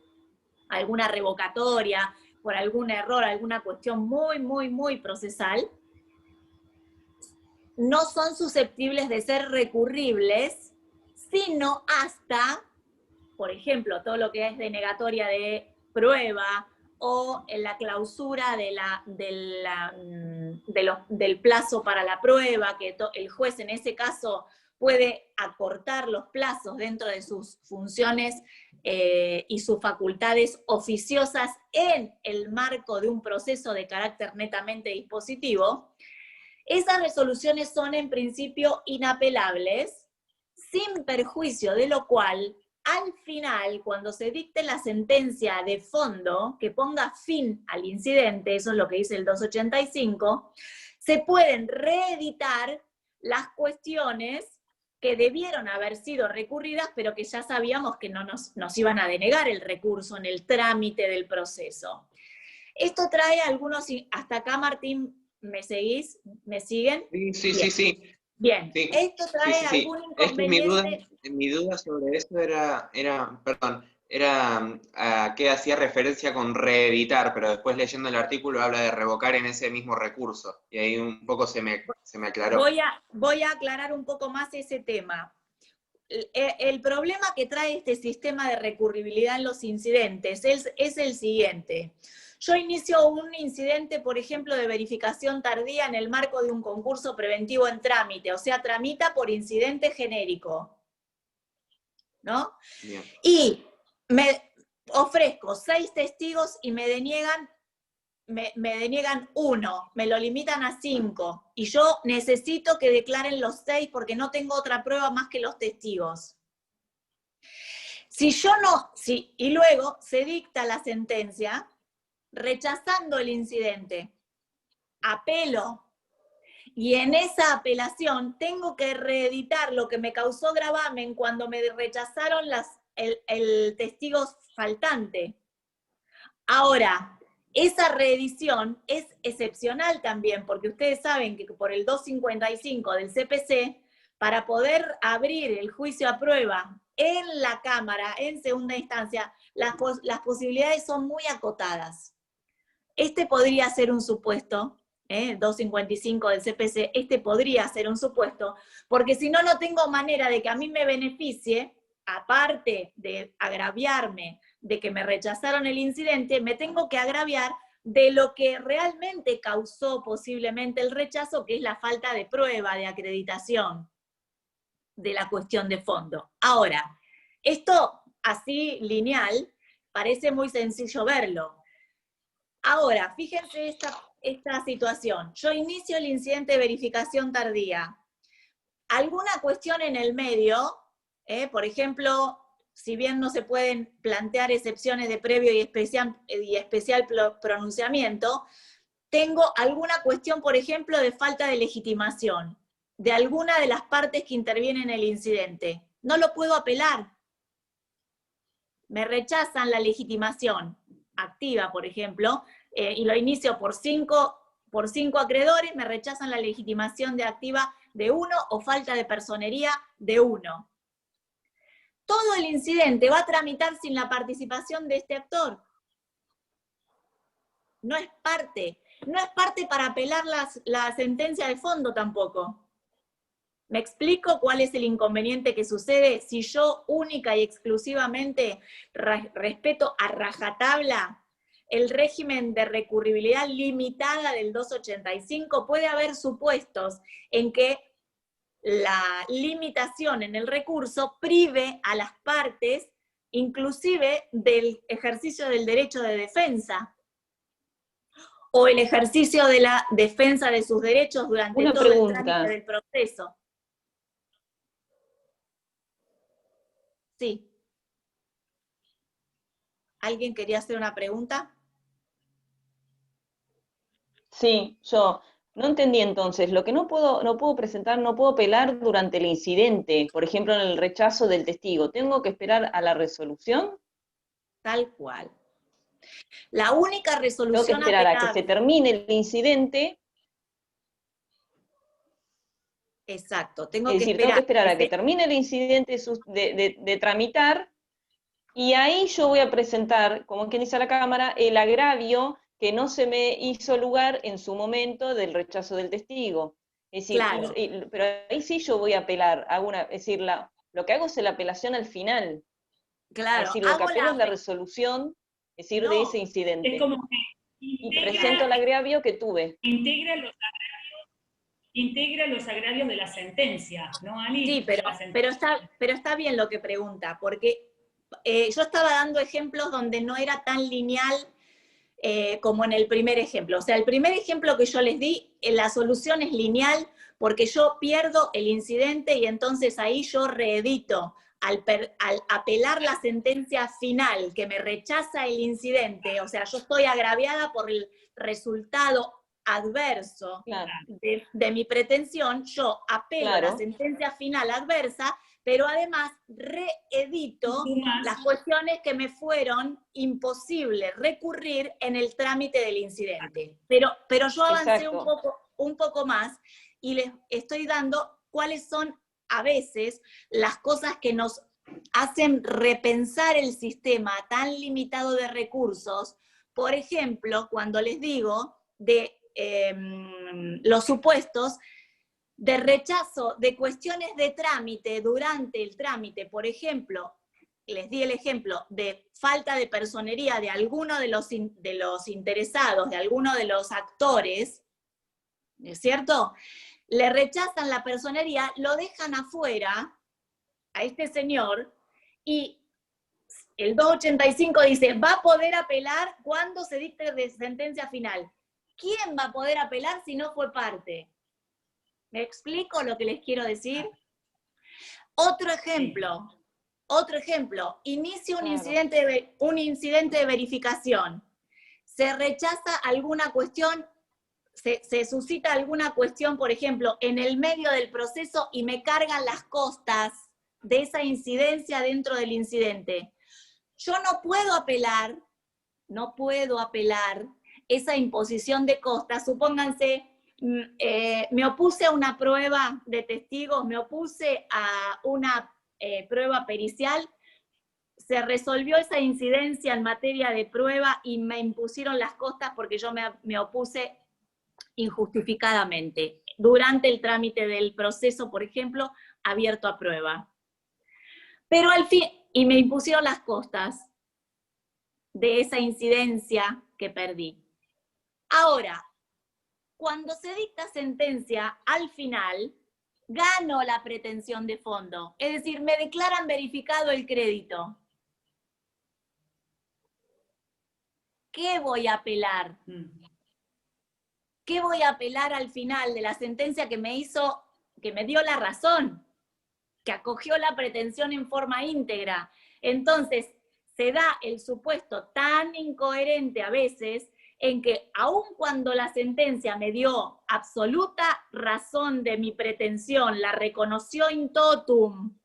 alguna revocatoria, por algún error, alguna cuestión muy procesal, no son susceptibles de ser recurribles, sino hasta, por ejemplo, todo lo que es denegatoria de prueba o en la clausura del plazo para la prueba, que el juez en ese caso puede acortar los plazos dentro de sus funciones y sus facultades oficiosas en el marco de un proceso de carácter netamente dispositivo. Esas resoluciones son en principio inapelables, sin perjuicio de lo cual, al final, cuando se dicte la sentencia de fondo que ponga fin al incidente, eso es lo que dice el 285, se pueden reeditar las cuestiones que debieron haber sido recurridas, pero que ya sabíamos que no nos iban a denegar el recurso en el trámite del proceso. Esto trae algunos, hasta acá Martín, ¿me seguís? ¿Me siguen? Sí. Bien, Sí, esto trae sí. algún Es que inconveniente. mi duda sobre eso era a qué hacía referencia con reeditar, pero después leyendo el artículo habla de revocar en ese mismo recurso, y ahí un poco se me aclaró. Voy a aclarar un poco más ese tema. El problema que trae este sistema de recurribilidad en los incidentes es el siguiente. Yo inicio un incidente, por ejemplo, de verificación tardía en el marco de un concurso preventivo en trámite, o sea, tramita por incidente genérico, ¿no? Bien. Y me ofrezco 6 testigos y me deniegan 1, me lo limitan a 5, y yo necesito que declaren los 6 porque no tengo otra prueba más que los testigos. Y luego se dicta la sentencia rechazando el incidente. Apelo. Y en esa apelación tengo que reeditar lo que me causó gravamen cuando me rechazaron el testigo faltante. Ahora, esa reedición es excepcional también, porque ustedes saben que por el 255 del CPC, para poder abrir el juicio a prueba en la Cámara, en segunda instancia, las posibilidades son muy acotadas. Este podría ser un supuesto, 255 del CPC, este podría ser un supuesto, porque si no, no tengo manera de que a mí me beneficie, aparte de agraviarme de que me rechazaron el incidente, me tengo que agraviar de lo que realmente causó posiblemente el rechazo, que es la falta de prueba, de acreditación de la cuestión de fondo. Ahora, esto así lineal, parece muy sencillo verlo. Ahora, fíjense esta situación. Yo inicio el incidente de verificación tardía. Alguna cuestión en el medio, por ejemplo, si bien no se pueden plantear excepciones de previo y especial pronunciamiento, tengo alguna cuestión, por ejemplo, de falta de legitimación de alguna de las partes que intervienen en el incidente. No lo puedo apelar. Me rechazan la legitimación activa, por ejemplo, y lo inicio por 5 acreedores, me rechazan la legitimación de activa de 1 o falta de personería de 1. Todo el incidente va a tramitar sin la participación de este actor. No es parte para apelar la sentencia de fondo tampoco. ¿Me explico cuál es el inconveniente que sucede si yo única y exclusivamente respeto a rajatabla el régimen de recurribilidad limitada del 285? Puede haber supuestos en que la limitación en el recurso prive a las partes, inclusive del ejercicio del derecho de defensa, o el ejercicio de la defensa de sus derechos durante todo el trámite del proceso. Sí. ¿Alguien quería hacer una pregunta? Sí, yo no entendí entonces. Lo que no puedo presentar, no puedo apelar durante el incidente, por ejemplo, en el rechazo del testigo. ¿Tengo que esperar a la resolución? Tal cual. La única resolución tengo que esperar a que se termine el incidente. Exacto, tengo que esperar a que termine el incidente de tramitar, y ahí yo voy a presentar, como quien dice a la Cámara, el agravio que no se me hizo lugar en su momento del rechazo del testigo. Es decir, claro. Pero ahí sí yo voy a apelar, lo que hago es la apelación al final. Claro. Es decir, lo que apelo es la resolución, de ese incidente. Es como que y presento el agravio que tuve. Integra los agravios de la sentencia, ¿no, Ali? Sí, pero está bien lo que pregunta, porque yo estaba dando ejemplos donde no era tan lineal como en el primer ejemplo. O sea, el primer ejemplo que yo les di, la solución es lineal porque yo pierdo el incidente y entonces ahí yo reedito. Al apelar la sentencia final que me rechaza el incidente, o sea, yo estoy agraviada por el resultado adverso Claro. de mi pretensión, yo apelo a la Claro. sentencia final adversa, pero además reedito Sumás. las cuestiones que me fueron imposible recurrir en el trámite del incidente. Pero yo avancé un poco más y les estoy dando cuáles son a veces las cosas que nos hacen repensar el sistema tan limitado de recursos. Por ejemplo, cuando les digo de los supuestos de rechazo de cuestiones de trámite durante el trámite, por ejemplo, les di el ejemplo de falta de personería de alguno de los interesados, de alguno de los actores, ¿no es cierto? Le rechazan la personería, lo dejan afuera a este señor y el 285 dice, va a poder apelar cuando se dicte de sentencia final. ¿Quién va a poder apelar si no fue parte? ¿Me explico lo que les quiero decir? Otro ejemplo, inicia un incidente de verificación. Se rechaza alguna cuestión, se suscita alguna cuestión, por ejemplo, en el medio del proceso y me cargan las costas de esa incidencia dentro del incidente. Yo no puedo apelar esa imposición de costas. Supónganse, me opuse a una prueba de testigos, me opuse a una prueba pericial, se resolvió esa incidencia en materia de prueba y me impusieron las costas porque yo me opuse injustificadamente durante el trámite del proceso, por ejemplo, abierto a prueba. Pero al fin, y me impusieron las costas de esa incidencia que perdí. Ahora, cuando se dicta sentencia, al final, gano la pretensión de fondo. Es decir, me declaran verificado el crédito. ¿Qué voy a apelar? ¿Qué voy a apelar al final de la sentencia que me dio la razón? Que acogió la pretensión en forma íntegra. Entonces, se da el supuesto tan incoherente a veces en que aun cuando la sentencia me dio absoluta razón de mi pretensión, la reconoció in totum,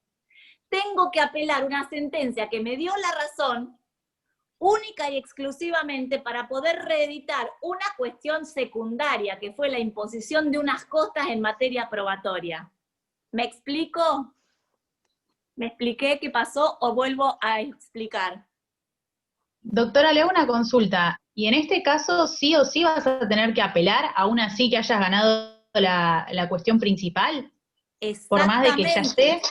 tengo que apelar una sentencia que me dio la razón única y exclusivamente para poder reeditar una cuestión secundaria, que fue la imposición de unas costas en materia probatoria. ¿Me explico? ¿Me expliqué qué pasó o vuelvo a explicar? Doctora, le hago una consulta. Y en este caso, sí o sí vas a tener que apelar, aún así que hayas ganado la cuestión principal, por más de que ya esté.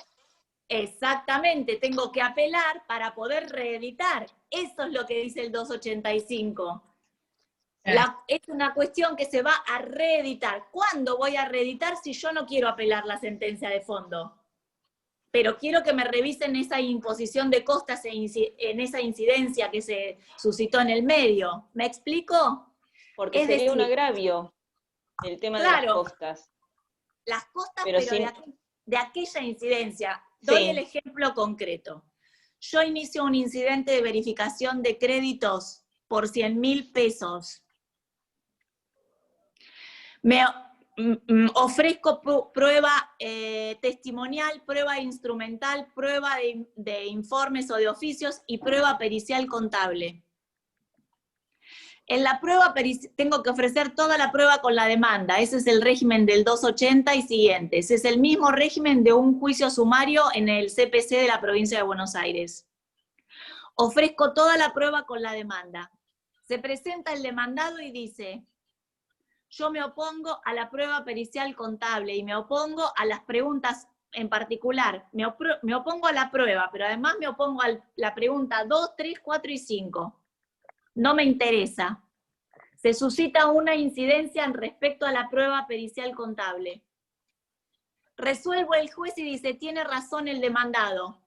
Exactamente, tengo que apelar para poder reeditar. Eso es lo que dice el 285. Es una cuestión que se va a reeditar. ¿Cuándo voy a reeditar si yo no quiero apelar la sentencia de fondo? Pero quiero que me revisen esa imposición de costas en esa incidencia que se suscitó en el medio. ¿Me explico? Porque Es sería un decir, agravio el tema de claro, las costas. Las costas, Pero pero de aquella incidencia. Doy el ejemplo concreto. Yo inicio un incidente de verificación de créditos por 100.000 pesos. Me ofrezco prueba testimonial, prueba instrumental, prueba de informes o de oficios y prueba pericial contable. En la prueba tengo que ofrecer toda la prueba con la demanda. Ese es el régimen del 280 y siguientes. Es el mismo régimen de un juicio sumario en el CPC de la provincia de Buenos Aires. Ofrezco toda la prueba con la demanda. Se presenta el demandado y dice: yo me opongo a la prueba pericial contable y me opongo a las preguntas en particular. Me opongo a la prueba, pero además me opongo a la pregunta 2, 3, 4 y 5. No me interesa. Se suscita una incidencia en respecto a la prueba pericial contable. Resuelve el juez y dice: tiene razón el demandado.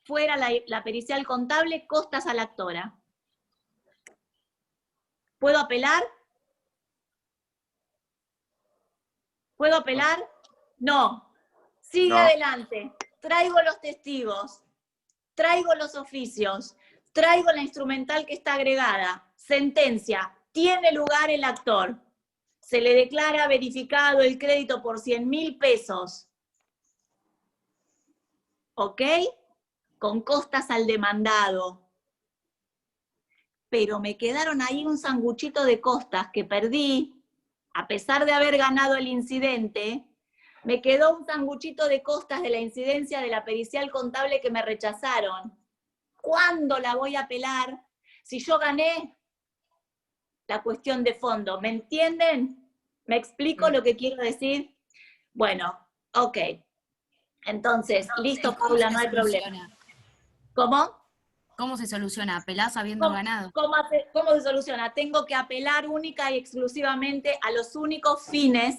Fuera la pericial contable, costas a la actora. ¿Puedo apelar? ¿Puedo apelar? No. Sigue adelante. Traigo los testigos. Traigo los oficios. Traigo la instrumental que está agregada. Sentencia. Tiene lugar el actor. se le declara verificado el crédito por 100.000 pesos. ¿Ok? Con costas al demandado. Pero me quedaron ahí un sanguchito de costas que perdí, a pesar de haber ganado el incidente, me quedó un sanguchito de costas de la incidencia de la pericial contable que me rechazaron. ¿Cuándo la voy a apelar? Si yo gané la cuestión de fondo, ¿me entienden? ¿Me explico lo que quiero decir? Bueno, ok. Entonces, listo, Paula, no hay problema. ¿Cómo? ¿Cómo se soluciona? ¿Apelás habiendo ganado? ¿Cómo se soluciona? Tengo que apelar única y exclusivamente a los únicos fines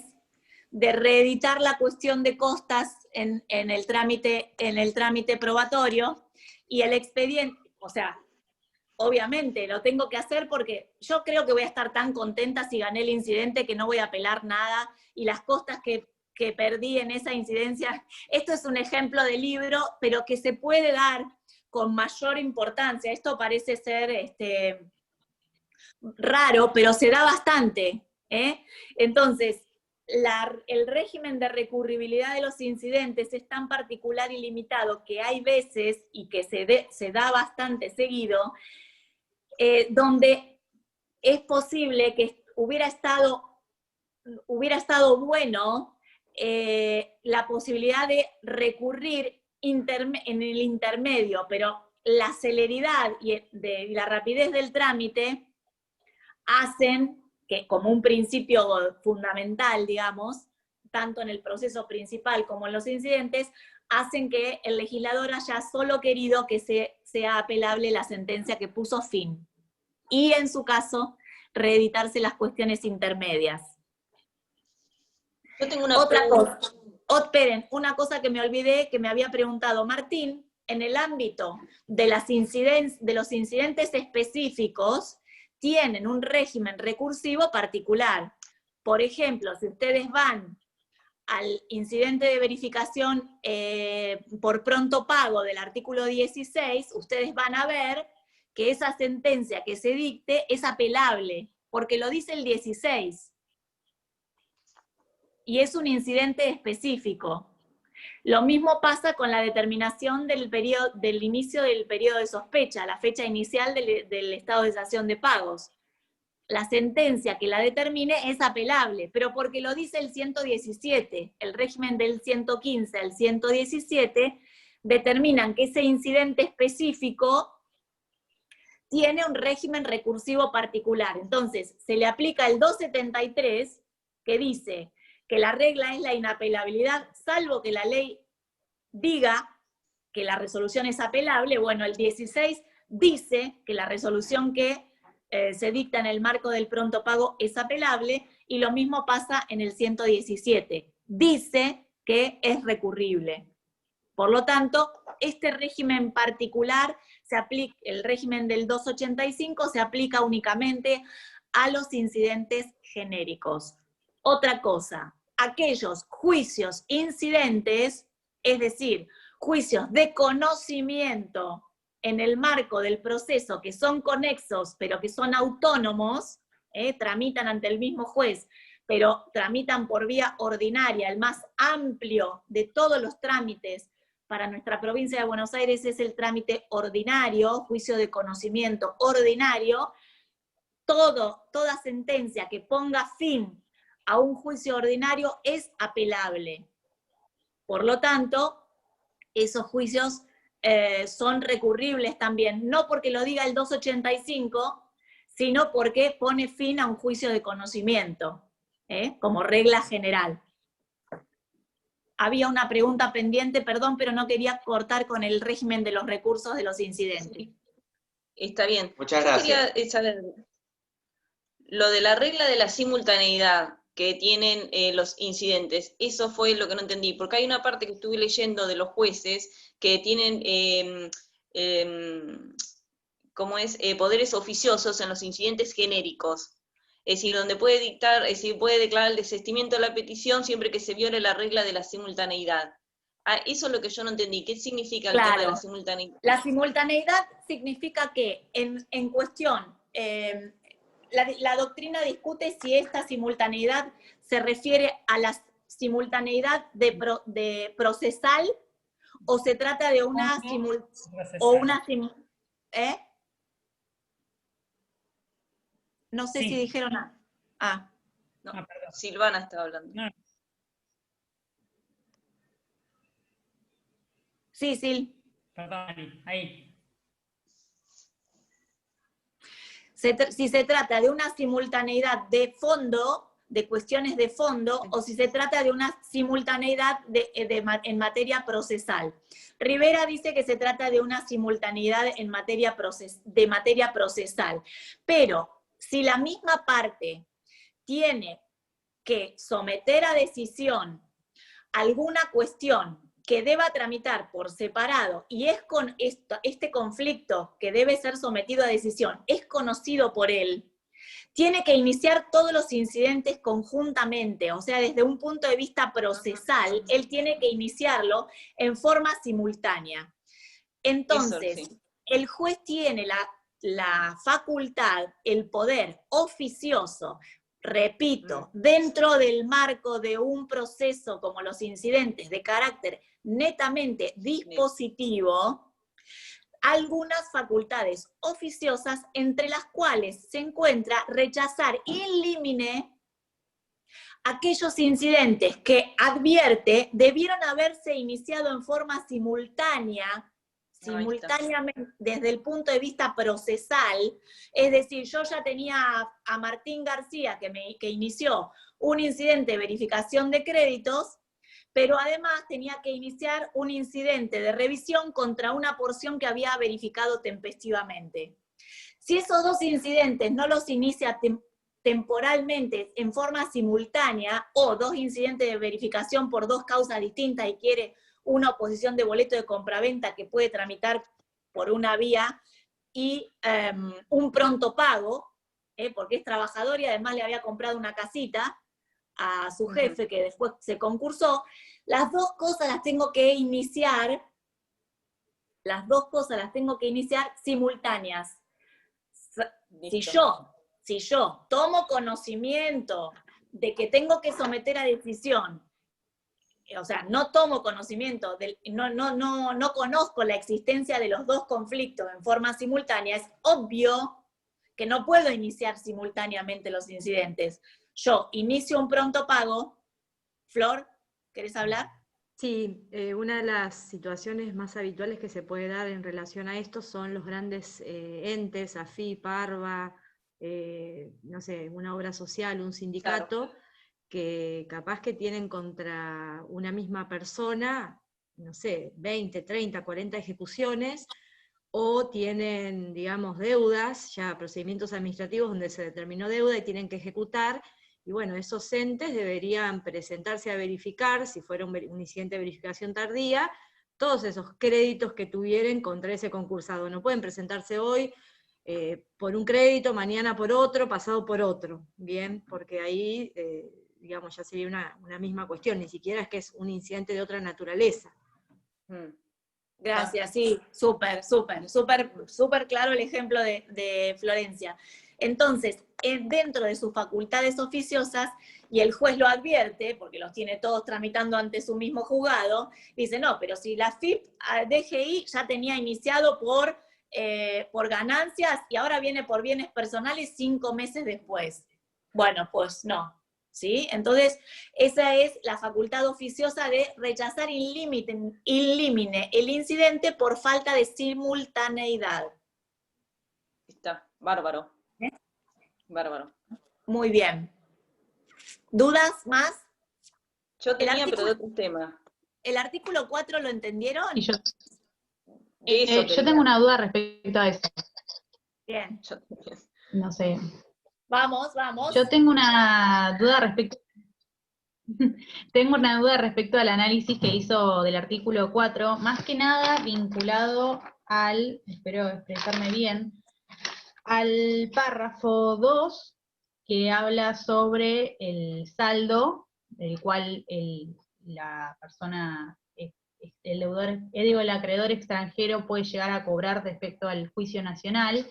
de reeditar la cuestión de costas en el trámite probatorio, y el expediente, o sea, obviamente lo tengo que hacer porque yo creo que voy a estar tan contenta si gané el incidente que no voy a apelar nada, y las costas que perdí en esa incidencia, esto es un ejemplo de libro, pero que se puede dar con mayor importancia. Esto parece ser raro, pero se da bastante, ¿eh? Entonces, el régimen de recurribilidad de los incidentes es tan particular y limitado que hay veces, y que se da bastante seguido, donde es posible que hubiera estado bueno la posibilidad de recurrir en el intermedio, pero la celeridad y la rapidez del trámite hacen que, como un principio fundamental, digamos, tanto en el proceso principal como en los incidentes, hacen que el legislador haya solo querido que sea apelable la sentencia que puso fin, y en su caso, reeditarse las cuestiones intermedias. Yo tengo una Otra pregunta. cosa. Esperen, una cosa que me olvidé, que me había preguntado Martín, en el ámbito de los incidentes específicos, tienen un régimen recursivo particular. Por ejemplo, si ustedes van al incidente de verificación por pronto pago del artículo 16, ustedes van a ver que esa sentencia que se dicte es apelable, porque lo dice el 16. Y es un incidente específico. Lo mismo pasa con la determinación del inicio del periodo de sospecha, la fecha inicial del estado de cesación de pagos. La sentencia que la determine es apelable, pero porque lo dice el 117, el régimen del 115 al 117, determinan que ese incidente específico tiene un régimen recursivo particular. Entonces, se le aplica el 273, que dice que la regla es la inapelabilidad, salvo que la ley diga que la resolución es apelable. Bueno, el 16 dice que la resolución que se dicta en el marco del pronto pago es apelable, y lo mismo pasa en el 117. Dice que es recurrible. Por lo tanto, este régimen particular el régimen del 285 se aplica únicamente a los incidentes genéricos. Otra cosa, aquellos juicios incidentes, es decir, juicios de conocimiento en el marco del proceso que son conexos, pero que son autónomos, tramitan ante el mismo juez, pero tramitan por vía ordinaria, el más amplio de todos los trámites para nuestra provincia de Buenos Aires es el trámite ordinario, juicio de conocimiento ordinario. Toda sentencia que ponga fin a un juicio ordinario es apelable. Por lo tanto, esos juicios son recurribles también, no porque lo diga el 285, sino porque pone fin a un juicio de conocimiento, como regla general. Había una pregunta pendiente, perdón, pero no quería cortar con el régimen de los recursos de los incidentes. Sí. Está bien. Muchas gracias. Yo quería saber lo de la regla de la simultaneidad que tienen los incidentes. Eso fue lo que no entendí, porque hay una parte que estuve leyendo de los jueces que tienen poderes oficiosos en los incidentes genéricos. Es decir, donde puede dictar, es decir, puede declarar el desistimiento de la petición siempre que se viole la regla de la simultaneidad. Eso es lo que yo no entendí. ¿Qué significa el tema de la simultaneidad? La simultaneidad significa que en cuestión, la doctrina discute si esta simultaneidad se refiere a la simultaneidad de procesal o se trata de una ¿eh? No sé si dijeron nada. No, Silvana estaba hablando. No. Sí, Sil. Perdón, ahí. Si se trata de una simultaneidad de fondo, de cuestiones de fondo, o si se trata de una simultaneidad en materia procesal. Rivera dice que se trata de una simultaneidad en materia procesal, pero si la misma parte tiene que someter a decisión alguna cuestión que deba tramitar por separado y es con este conflicto que debe ser sometido a decisión, es conocido por él, tiene que iniciar todos los incidentes conjuntamente, o sea, desde un punto de vista procesal, él tiene que iniciarlo en forma simultánea. Entonces, el juez tiene la facultad, el poder oficioso, repito, dentro del marco de un proceso como los incidentes de carácter netamente dispositivo, algunas facultades oficiosas entre las cuales se encuentra rechazar in limine aquellos incidentes que advierte debieron haberse iniciado en forma simultáneamente desde el punto de vista procesal, es decir, yo ya tenía a Martín García que inició un incidente de verificación de créditos, pero además tenía que iniciar un incidente de revisión contra una porción que había verificado tempestivamente. Si esos dos incidentes no los inicia temporalmente en forma simultánea, o dos incidentes de verificación por dos causas distintas y quiere una oposición de boleto de compraventa que puede tramitar por una vía y un pronto pago, porque es trabajador y además le había comprado una casita a su jefe que después se concursó, las dos cosas las tengo que iniciar, simultáneas. Si yo tomo conocimiento de que tengo que someter a decisión, o sea, no tomo conocimiento, no conozco la existencia de los dos conflictos en forma simultánea, es obvio que no puedo iniciar simultáneamente los incidentes. Yo inicio un pronto pago. Flor, ¿querés hablar? Sí, una de las situaciones más habituales que se puede dar en relación a esto son los grandes entes, AFIP, ARBA, no sé, una obra social, un sindicato, claro, que capaz que tienen contra una misma persona, no sé, 20, 30, 40 ejecuciones, o tienen, digamos, deudas, ya procedimientos administrativos donde se determinó deuda y tienen que ejecutar, y bueno, esos entes deberían presentarse a verificar, si fuera un incidente de verificación tardía, todos esos créditos que tuvieran contra ese concursado. No pueden presentarse hoy por un crédito, mañana por otro, pasado por otro, ¿bien? Porque ahí, digamos, ya sería una misma cuestión, ni siquiera es que es un incidente de otra naturaleza. Gracias, sí, súper claro el ejemplo de Florencia. Entonces, dentro de sus facultades oficiosas, y el juez lo advierte, porque los tiene todos tramitando ante su mismo juzgado, dice, no, pero si la FIP DGI ya tenía iniciado por ganancias y ahora viene por bienes personales 5 meses después. Bueno, pues no. ¿Sí? Entonces, esa es la facultad oficiosa de rechazar in limine el incidente por falta de simultaneidad. Está, bárbaro. Bárbaro. Muy bien. ¿Dudas más? Yo tenía, pero de otro tema. ¿El artículo 4 lo entendieron? Y yo tengo una duda respecto a eso. Bien. No sé. Vamos. Yo tengo una duda respecto al análisis que hizo del artículo 4, más que nada vinculado espero expresarme bien, al párrafo 2, que habla sobre el saldo, del cual la persona, el deudor, el acreedor extranjero puede llegar a cobrar respecto al juicio nacional,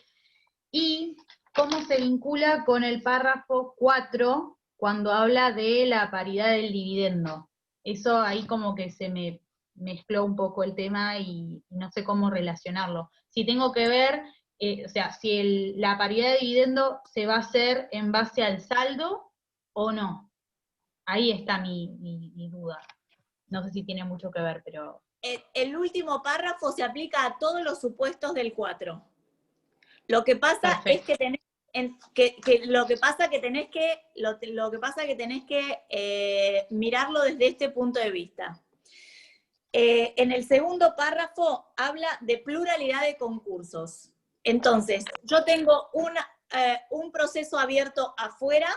y ¿cómo se vincula con el párrafo 4 cuando habla de la paridad del dividendo? Eso ahí como que se me mezcló un poco el tema y no sé cómo relacionarlo. Si tengo que ver, o sea, si la paridad de dividendo se va a hacer en base al saldo o no. Ahí está mi duda. No sé si tiene mucho que ver, pero... El último párrafo se aplica a todos los supuestos del 4. Lo que pasa es que tenés que mirarlo desde este punto de vista. En el segundo párrafo habla de pluralidad de concursos. Entonces, yo tengo un proceso abierto afuera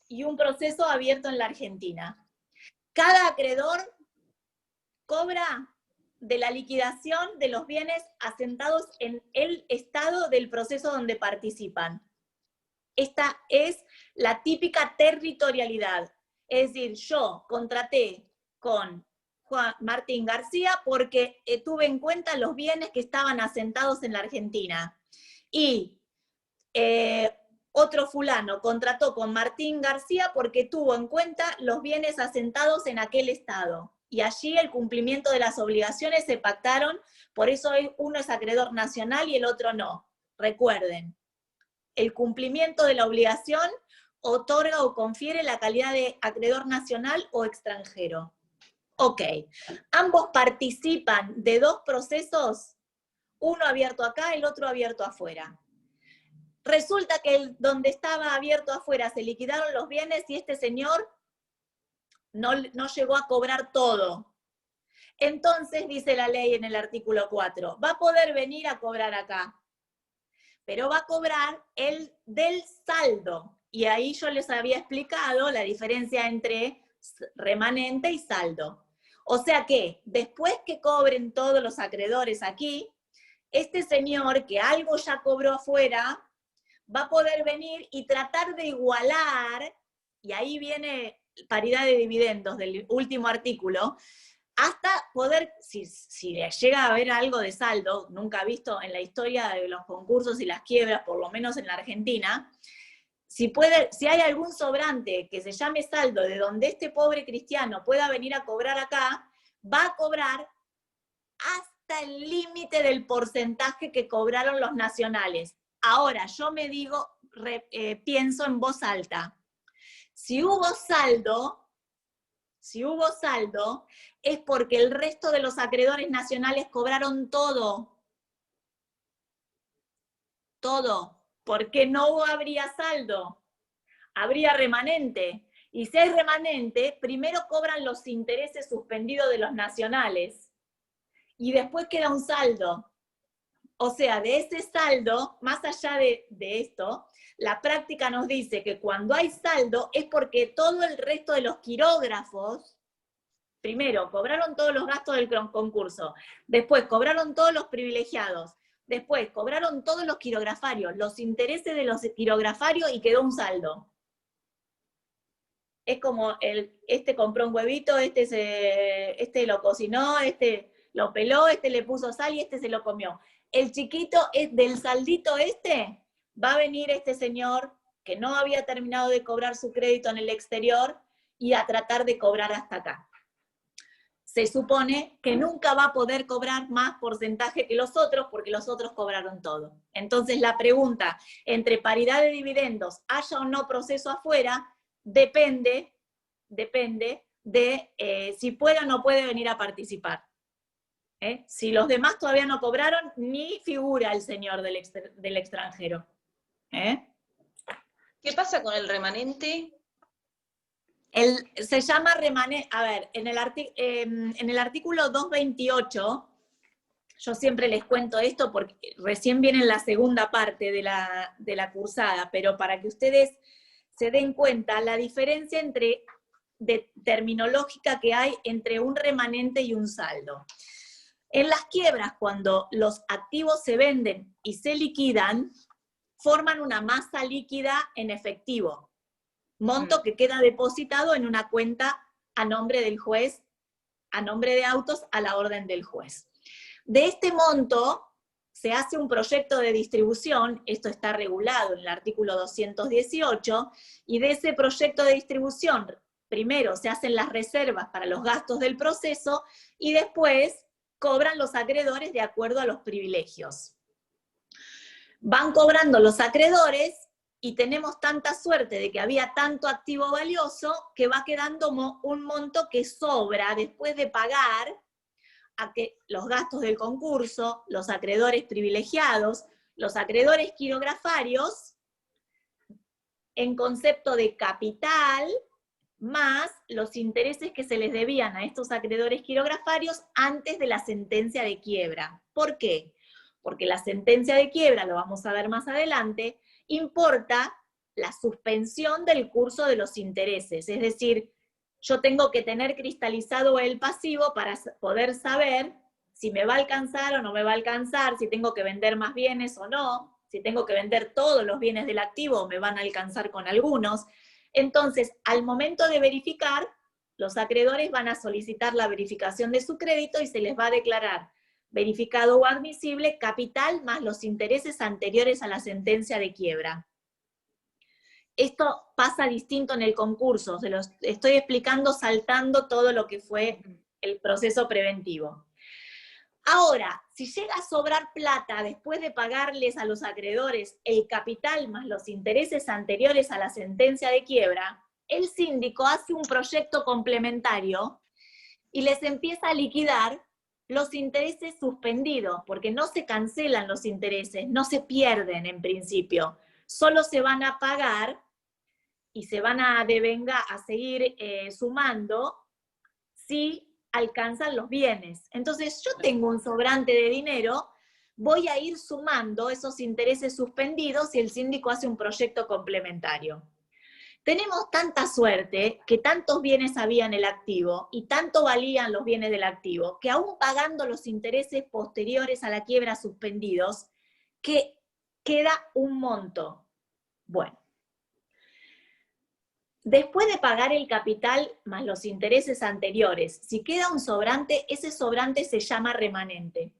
y un proceso abierto en la Argentina. Cada acreedor cobra de la liquidación de los bienes asentados en el estado del proceso donde participan. Esta es la típica territorialidad. Es decir, yo contraté con Juan Martín García porque tuve en cuenta los bienes que estaban asentados en la Argentina. Y otro fulano contrató con Martín García porque tuvo en cuenta los bienes asentados en aquel estado. Y allí el cumplimiento de las obligaciones se pactaron, por eso uno es acreedor nacional y el otro no. Recuerden, el cumplimiento de la obligación otorga o confiere la calidad de acreedor nacional o extranjero. Ok, ambos participan de dos procesos, uno abierto acá, el otro abierto afuera. Resulta que donde estaba abierto afuera se liquidaron los bienes y este señor no llegó a cobrar todo. Entonces, dice la ley en el artículo 4, va a poder venir a cobrar acá, pero va a cobrar el del saldo. Y ahí yo les había explicado la diferencia entre remanente y saldo. O sea que, después que cobren todos los acreedores aquí, este señor que algo ya cobró afuera, va a poder venir y tratar de igualar, y ahí viene paridad de dividendos del último artículo, hasta poder, si le llega a haber algo de saldo, nunca visto en la historia de los concursos y las quiebras, por lo menos en la Argentina, si hay algún sobrante que se llame saldo, de donde este pobre cristiano pueda venir a cobrar acá, va a cobrar hasta el límite del porcentaje que cobraron los nacionales. Ahora, yo me digo, pienso en voz alta. Si hubo saldo, es porque el resto de los acreedores nacionales cobraron todo. Todo. Porque no habría saldo. Habría remanente. Y si hay remanente, primero cobran los intereses suspendidos de los nacionales. Y después queda un saldo. O sea, de ese saldo, más allá de esto, la práctica nos dice que cuando hay saldo es porque todo el resto de los quirógrafos, primero, cobraron todos los gastos del concurso, después cobraron todos los privilegiados, después cobraron todos los quirografarios, los intereses de los quirografarios y quedó un saldo. Es como este compró un huevito, este lo cocinó, este lo peló, este le puso sal y este se lo comió. El chiquito del saldito va a venir este señor que no había terminado de cobrar su crédito en el exterior y a tratar de cobrar hasta acá. Se supone que nunca va a poder cobrar más porcentaje que los otros porque los otros cobraron todo. Entonces la pregunta, entre paridad de dividendos, haya o no proceso afuera, depende de si puede o no puede venir a participar. Si los demás todavía no cobraron, ni figura el señor del extranjero. ¿Qué pasa con el remanente? Se llama remanente, a ver, en el artículo 228, yo siempre les cuento esto porque recién viene en la segunda parte de la cursada, pero para que ustedes se den cuenta la diferencia terminológica que hay entre un remanente y un saldo. En las quiebras, cuando los activos se venden y se liquidan, forman una masa líquida en efectivo, monto que queda depositado en una cuenta a nombre del juez, a nombre de autos, a la orden del juez. De este monto se hace un proyecto de distribución, esto está regulado en el artículo 218, y de ese proyecto de distribución, primero se hacen las reservas para los gastos del proceso, y después cobran los acreedores de acuerdo a los privilegios. Van cobrando los acreedores, y tenemos tanta suerte de que había tanto activo valioso, que va quedando un monto que sobra después de pagar a que los gastos del concurso, los acreedores privilegiados, los acreedores quirografarios, en concepto de capital, más los intereses que se les debían a estos acreedores quirografarios antes de la sentencia de quiebra. ¿Por qué? Porque la sentencia de quiebra, lo vamos a ver más adelante, importa la suspensión del curso de los intereses, es decir, yo tengo que tener cristalizado el pasivo para poder saber si me va a alcanzar o no me va a alcanzar, si tengo que vender más bienes o no, si tengo que vender todos los bienes del activo o me van a alcanzar con algunos. Entonces, al momento de verificar, los acreedores van a solicitar la verificación de su crédito y se les va a declarar verificado o admisible capital más los intereses anteriores a la sentencia de quiebra. Esto pasa distinto en el concurso, se los estoy explicando saltando todo lo que fue el proceso preventivo. Ahora, si llega a sobrar plata después de pagarles a los acreedores el capital más los intereses anteriores a la sentencia de quiebra, el síndico hace un proyecto complementario y les empieza a liquidar los intereses suspendidos, porque no se cancelan los intereses, no se pierden en principio, solo se van a pagar y se van a devengar, a seguir sumando si alcanzan los bienes. Entonces yo tengo un sobrante de dinero, voy a ir sumando esos intereses suspendidos y el síndico hace un proyecto complementario. Tenemos tanta suerte que tantos bienes había en el activo y tanto valían los bienes del activo, que aún pagando los intereses posteriores a la quiebra suspendidos, que queda un monto. Bueno, después de pagar el capital más los intereses anteriores, si queda un sobrante, ese sobrante se llama remanente.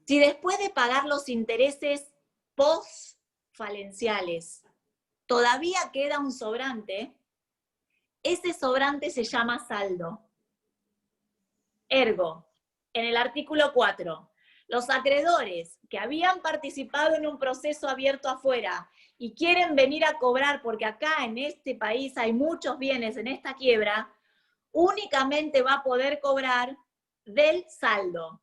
Si después de pagar los intereses post-falenciales, todavía queda un sobrante, ese sobrante se llama saldo. Ergo, en el artículo 4, los acreedores que habían participado en un proceso abierto afuera y quieren venir a cobrar, porque acá en este país hay muchos bienes en esta quiebra, únicamente va a poder cobrar del saldo.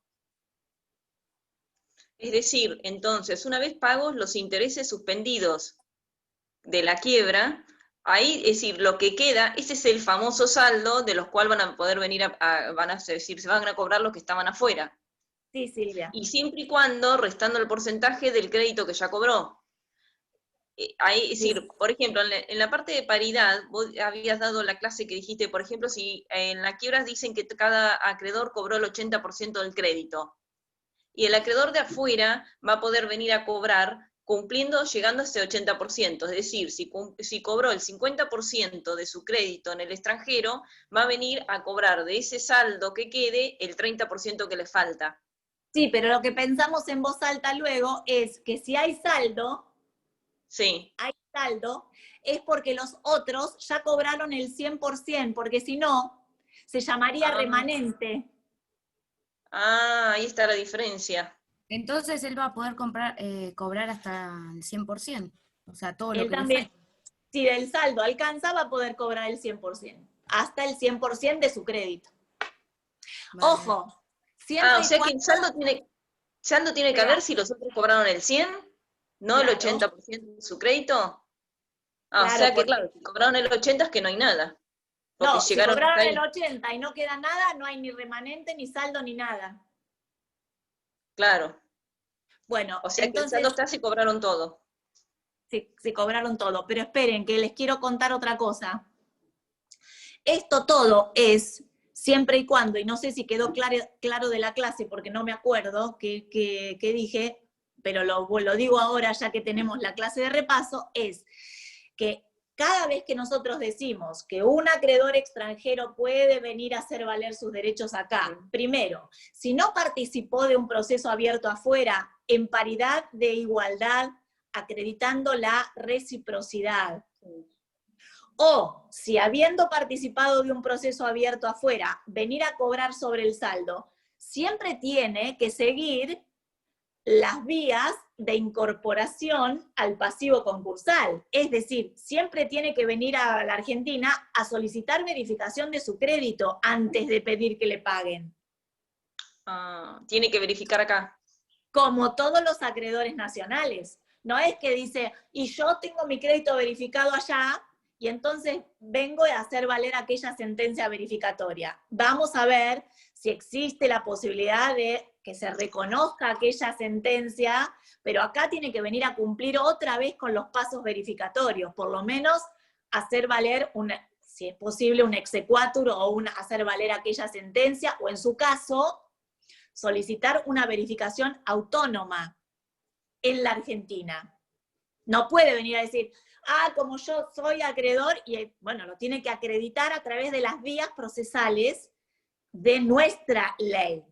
Es decir, entonces, una vez pagos los intereses suspendidos de la quiebra, ahí, es decir, lo que queda, ese es el famoso saldo de los cuales van a poder venir van a decir, se van a cobrar los que estaban afuera. Sí, Silvia. Y siempre y cuando, restando el porcentaje del crédito que ya cobró. Ahí, es decir, por ejemplo, en la parte de paridad, vos habías dado la clase que dijiste, por ejemplo, si en la quiebra dicen que cada acreedor cobró el 80% del crédito, y el acreedor de afuera va a poder venir a cobrar cumpliendo, llegando a ese 80%, es decir, si cobró el 50% de su crédito en el extranjero, va a venir a cobrar de ese saldo que quede el 30% que le falta. Sí, pero lo que pensamos en voz alta luego es que si hay saldo, sí, es porque los otros ya cobraron el 100%, porque si no, se llamaría remanente. Ah, ahí está la diferencia. Entonces él va a poder cobrar hasta el 100%, o sea, todo lo Él que también, le falta. si el saldo alcanza, va a poder cobrar el 100%, hasta el 100% de su crédito. Vale. Ojo, o sea que el saldo tiene que haber si los otros cobraron el 100%, no claro, el 80% de su crédito. Claro, o sea que claro, si cobraron el 80% es que no hay nada. No, si cobraron el 80 y no queda nada, no hay ni remanente, ni saldo, ni nada. Claro. Bueno, o sea entonces, que el saldo está si cobraron todo. Sí, cobraron todo, pero esperen que les quiero contar otra cosa. Esto todo es siempre y cuando, y no sé si quedó claro de la clase porque no me acuerdo qué dije, pero lo digo ahora ya que tenemos la clase de repaso, es que cada vez que nosotros decimos que un acreedor extranjero puede venir a hacer valer sus derechos acá, primero, si no participó de un proceso abierto afuera, en paridad de igualdad, acreditando la reciprocidad. O, si habiendo participado de un proceso abierto afuera, venir a cobrar sobre el saldo, siempre tiene que seguir las vías de incorporación al pasivo concursal. Es decir, siempre tiene que venir a la Argentina a solicitar verificación de su crédito antes de pedir que le paguen. Tiene que verificar acá. Como todos los acreedores nacionales. No es que dice, y yo tengo mi crédito verificado allá, y entonces vengo a hacer valer aquella sentencia verificatoria. Vamos a ver si existe la posibilidad de que se reconozca aquella sentencia, pero acá tiene que venir a cumplir otra vez con los pasos verificatorios, por lo menos hacer valer, si es posible, un exequatur o hacer valer aquella sentencia, o en su caso, solicitar una verificación autónoma en la Argentina. No puede venir a decir, como yo soy acreedor, y bueno, lo tiene que acreditar a través de las vías procesales de nuestra ley.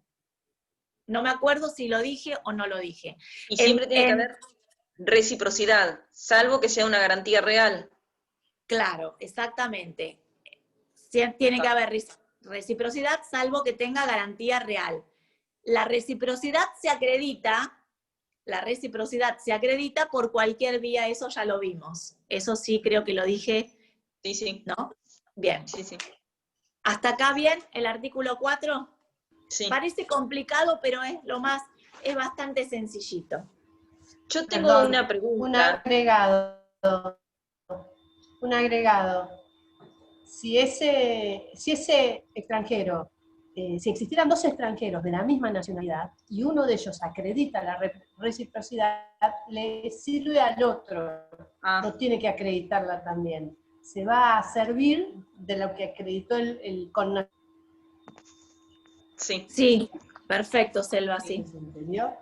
No me acuerdo si lo dije o no lo dije. Y siempre tiene que haber reciprocidad, salvo que sea una garantía real. Claro, exactamente. Tiene que haber reciprocidad, salvo que tenga garantía real. La reciprocidad se acredita por cualquier vía, eso ya lo vimos. Eso sí creo que lo dije. Sí, sí. ¿No? Bien. Sí, sí. ¿Hasta acá bien el artículo 4? Sí. Parece complicado, pero es bastante sencillito. Yo tengo una pregunta. Un agregado. Si ese extranjero, si existieran dos extranjeros de la misma nacionalidad y uno de ellos acredita la reciprocidad, le sirve al otro, no tiene que acreditarla también. Se va a servir de lo que acreditó el connacional. Sí. Sí, perfecto, Selva, sí. ¿Se entendió?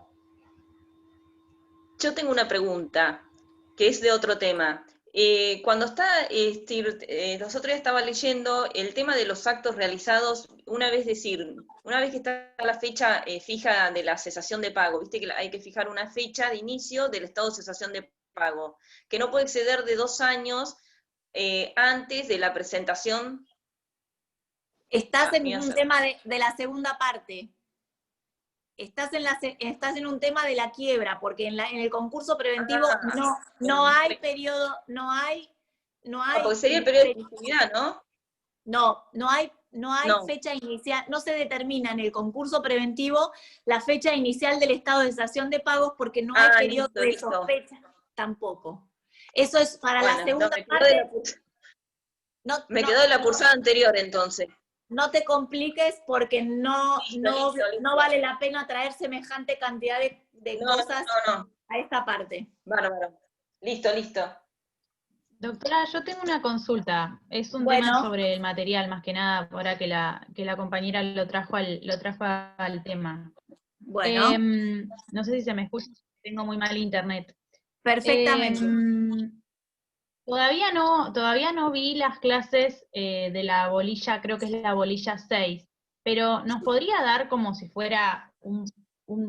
Yo tengo una pregunta, que es de otro tema. Cuando los otros días estaba leyendo el tema de los actos realizados, una vez que está la fecha fija de la cesación de pago, viste que hay que fijar una fecha de inicio del estado de cesación de pago, que no puede exceder de 2 años antes de la presentación. Estás en un tema de la segunda parte. Estás en un tema de la quiebra, porque en el concurso preventivo no hay periodo, no hay porque sería el periodo de efectividad, ¿no? No hay fecha inicial, no se determina en el concurso preventivo la fecha inicial del estado de cesación de pagos porque no hay periodo de sospecha tampoco. Eso es para la segunda parte. Me quedó de la cursada anterior, entonces. No te compliques porque no vale la pena traer semejante cantidad de cosas a esta parte. Bárbaro. Listo. Doctora, yo tengo una consulta. Es un tema sobre el material, más que nada, ahora que la compañera lo trajo al tema. Bueno. No sé si se me escucha, tengo muy mal internet. Perfectamente. Todavía no vi las clases de la bolilla, creo que es la bolilla 6, pero ¿nos podría dar como si fuera un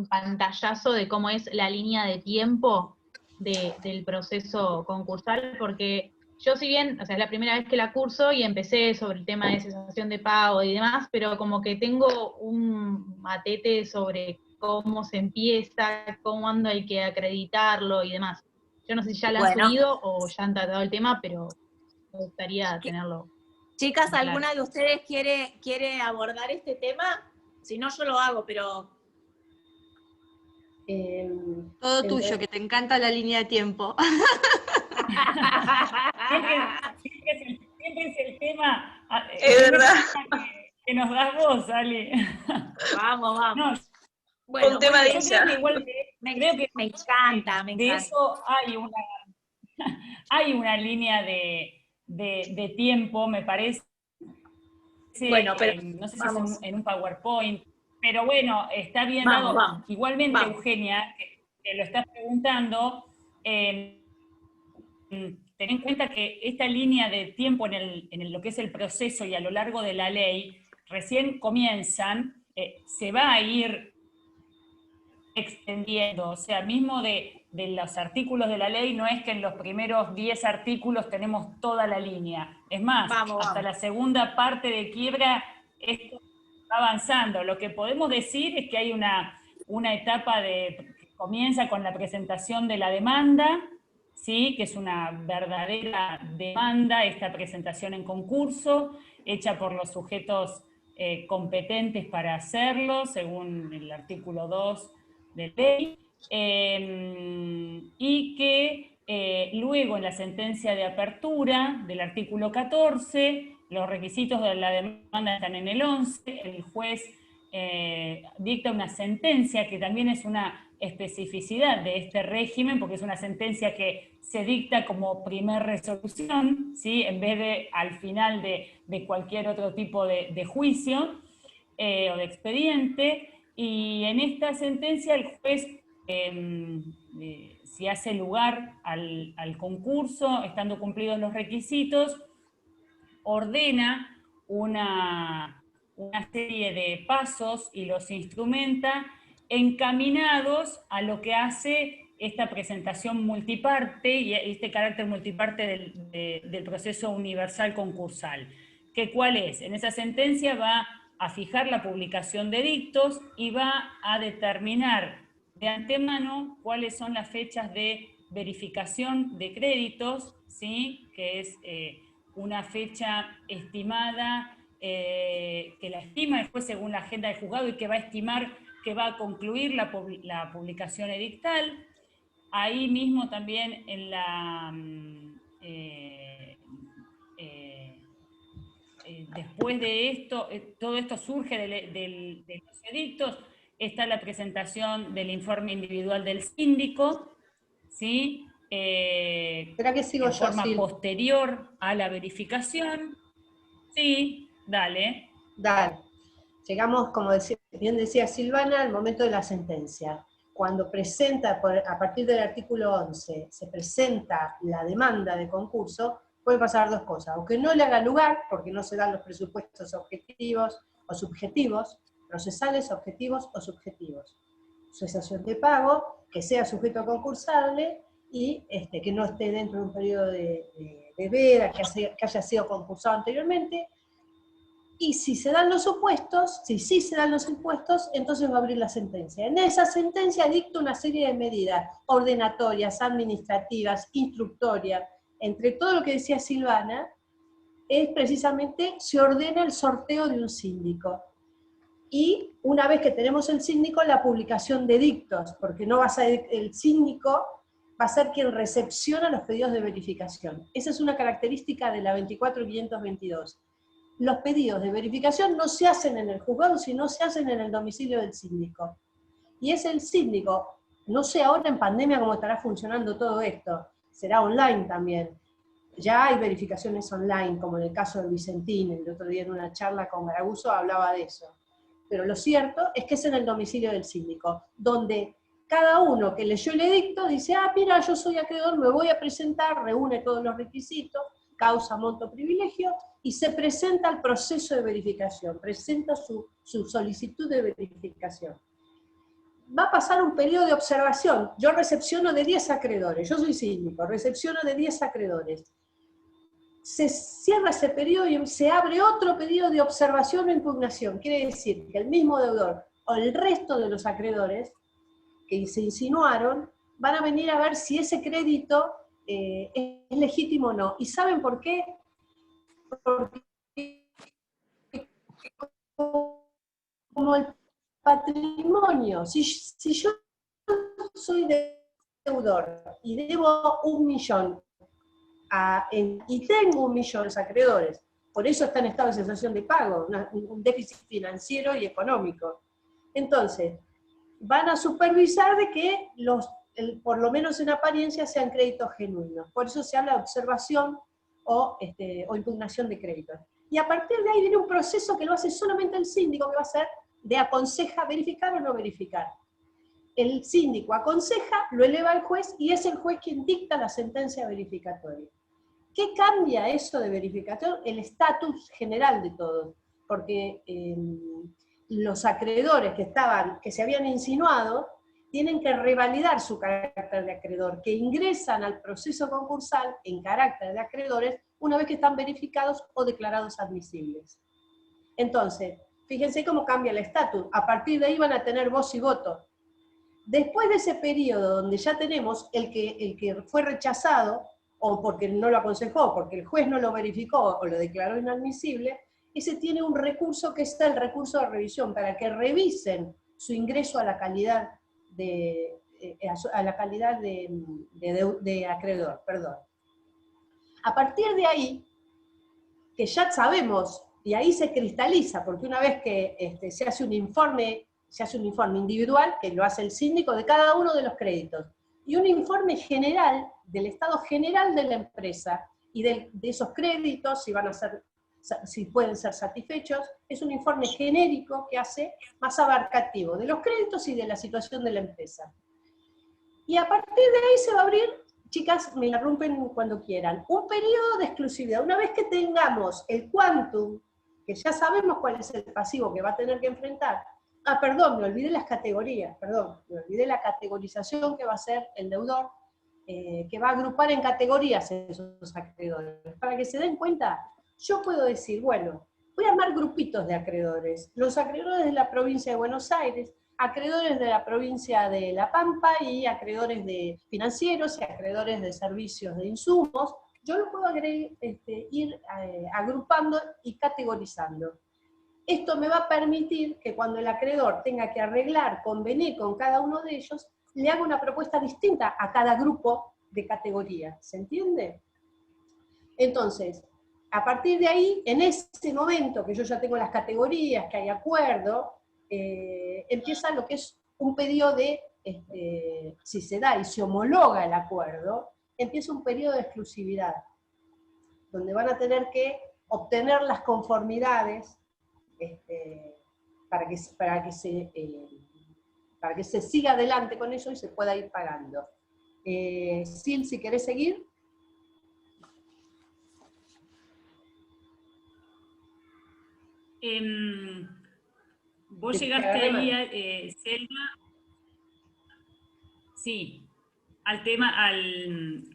pantallazo de cómo es la línea de tiempo del proceso concursal? Porque yo, si bien, o sea, es la primera vez que la curso y empecé sobre el tema de cesación de pago y demás, pero como que tengo un matete sobre cómo se empieza, cuándo hay que acreditarlo y demás. Yo no sé si ya la han subido o ya han tratado el tema, pero me gustaría tenerlo. Chicas, claro. ¿alguna de ustedes quiere abordar este tema? Si no, yo lo hago, pero... Todo tuyo, que te encanta la línea de tiempo. Siempre es el tema. Es verdad. Que nos das vos, Ale. Vamos. No, bueno, un tema de ella. Me encanta. De eso hay una línea de tiempo, me parece. Bueno, pero no sé si es en un PowerPoint, pero bueno, está bien dado. Igualmente, Eugenia, que lo estás preguntando, ten en cuenta que esta línea de tiempo en lo que es el proceso y a lo largo de la ley, recién comienzan, se va a ir extendiendo, o sea, mismo de los artículos de la ley, no es que en los primeros 10 artículos tenemos toda la línea. Es más, hasta la segunda parte de quiebra, esto va avanzando. Lo que podemos decir es que hay una etapa que comienza con la presentación de la demanda, ¿sí? Que es una verdadera demanda, esta presentación en concurso, hecha por los sujetos competentes para hacerlo, según el artículo 2 de ley, y que luego en la sentencia de apertura del artículo 14, los requisitos de la demanda están en el 11, el juez dicta una sentencia que también es una especificidad de este régimen, porque es una sentencia que se dicta como primer resolución, ¿sí? En vez de al final de cualquier otro tipo de juicio o de expediente. Y en esta sentencia el juez, si hace lugar al concurso, estando cumplidos los requisitos, ordena una serie de pasos y los instrumenta encaminados a lo que hace esta presentación multiparte y este carácter multiparte del proceso universal concursal. ¿Que cuál es? En esa sentencia va a fijar la publicación de dictos y va a determinar de antemano cuáles son las fechas de verificación de créditos, ¿sí? Que es una fecha estimada, que la estima el juez según la agenda del juzgado y que va a estimar que va a concluir la publicación edictal. Ahí mismo también en la... después de esto, todo esto surge de los edictos, está la presentación del informe individual del síndico, ¿sí? ¿Será que sigo en yo, forma Sil? posterior a la verificación. Sí, dale. Dale. Llegamos, como bien decía Silvana, al momento de la sentencia. Cuando presenta, a partir del artículo 11, se presenta la demanda de concurso, pueden pasar dos cosas, o que no le haga lugar, porque no se dan los presupuestos objetivos o subjetivos, procesales, objetivos o subjetivos. Cesación de pago, que sea sujeto concursable y que no esté dentro de un periodo de veda, que haya sido concursado anteriormente. Y si se dan los supuestos, si sí se dan los impuestos, entonces va a abrir la sentencia. En esa sentencia dicta una serie de medidas ordenatorias, administrativas, instructorias. Entre todo lo que decía Silvana, es precisamente, se ordena el sorteo de un síndico. Y una vez que tenemos el síndico, la publicación de dictos, porque no va a ser el síndico, va a ser quien recepciona los pedidos de verificación. Esa es una característica de la 24.522. Los pedidos de verificación no se hacen en el juzgado, sino se hacen en el domicilio del síndico. Y es el síndico, no sé ahora en pandemia cómo estará funcionando todo esto, será online también. Ya hay verificaciones online, como en el caso del Vicentín, el otro día en una charla con Garaguso hablaba de eso. Pero lo cierto es que es en el domicilio del síndico, donde cada uno que leyó el edicto dice, ah, mira, yo soy acreedor, me voy a presentar, reúne todos los requisitos, causa, monto, privilegio, y se presenta al proceso de verificación, presenta su solicitud de verificación. Va a pasar un periodo de observación. Yo recepciono de 10 acreedores, yo soy síndico, recepciono de 10 acreedores. Se cierra ese periodo y se abre otro periodo de observación o impugnación. Quiere decir que el mismo deudor o el resto de los acreedores que se insinuaron van a venir a ver si ese crédito es legítimo o no. ¿Y saben por qué? Porque como el patrimonio, si yo soy deudor y debo 1 millón y tengo 1 millón de acreedores, por eso está en estado de cesación de pago, un déficit financiero y económico. Entonces, van a supervisar de que por lo menos en apariencia sean créditos genuinos. Por eso se habla de observación o impugnación de créditos. Y a partir de ahí viene un proceso que lo hace solamente el síndico, que va a ser de aconseja verificar o no verificar. El síndico aconseja, lo eleva al juez y es el juez quien dicta la sentencia verificatoria. ¿Qué cambia eso de verificación? El estatus general de todos, porque los acreedores que se habían insinuado tienen que revalidar su carácter de acreedor, que ingresan al proceso concursal en carácter de acreedores una vez que están verificados o declarados admisibles. Entonces, fíjense cómo cambia el estatus. A partir de ahí van a tener voz y voto. Después de ese periodo donde ya tenemos el que fue rechazado, o porque no lo aconsejó, porque el juez no lo verificó o lo declaró inadmisible, ese tiene un recurso que es el recurso de revisión, para que revisen su ingreso a la calidad de acreedor. Perdón. A partir de ahí, que ya sabemos, y ahí se cristaliza, porque una vez que se hace un informe individual, que lo hace el síndico de cada uno de los créditos, y un informe general del estado general de la empresa, y de esos créditos, si pueden ser satisfechos, es un informe genérico que hace más abarcativo de los créditos y de la situación de la empresa. Y a partir de ahí se va a abrir, chicas, me la rompen cuando quieran, un periodo de exclusividad. Una vez que tengamos el quantum, que ya sabemos cuál es el pasivo que va a tener que enfrentar. Perdón, me olvidé las categorías, me olvidé la categorización que va a hacer el deudor, que va a agrupar en categorías esos acreedores. Para que se den cuenta, yo puedo decir, bueno, voy a armar grupitos de acreedores. Los acreedores de la provincia de Buenos Aires, acreedores de la provincia de La Pampa, y acreedores de financieros y acreedores de servicios de insumos. Yo lo puedo ir agrupando y categorizando. Esto me va a permitir que cuando el acreedor tenga que arreglar, convenir con cada uno de ellos, le haga una propuesta distinta a cada grupo de categoría. ¿Se entiende? Entonces, a partir de ahí, en ese momento que yo ya tengo las categorías, que hay acuerdo, empieza lo que es un periodo de, si se da y se homologa el acuerdo, empieza un periodo de exclusividad, donde van a tener que obtener las conformidades para que se siga adelante con eso y se pueda ir pagando. Sil, si querés seguir. Vos llegaste ahí, Selma, sí, al tema,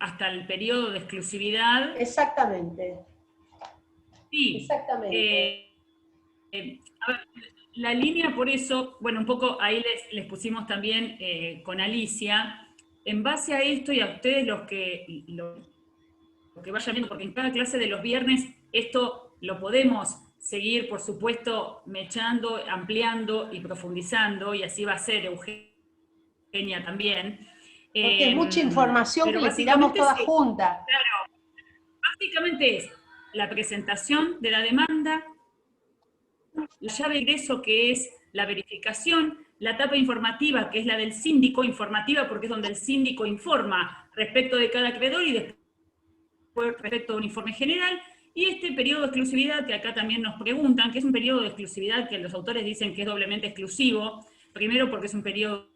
hasta el periodo de exclusividad. Exactamente. Sí. Exactamente. A ver, la línea, por eso, bueno, un poco ahí les pusimos también con Alicia, en base a esto y a ustedes lo que vayan viendo, porque en cada clase de los viernes esto lo podemos seguir, por supuesto, mechando, ampliando y profundizando, y así va a ser Eugenia también. Porque es mucha información que le tiramos toda junta. Claro, básicamente es la presentación de la demanda, la llave de ingreso, que es la verificación, la etapa informativa, que es la del síndico, informativa porque es donde el síndico informa respecto de cada acreedor y después respecto de un informe general, y este periodo de exclusividad, que acá también nos preguntan, que es un periodo de exclusividad que los autores dicen que es doblemente exclusivo, primero porque es un periodo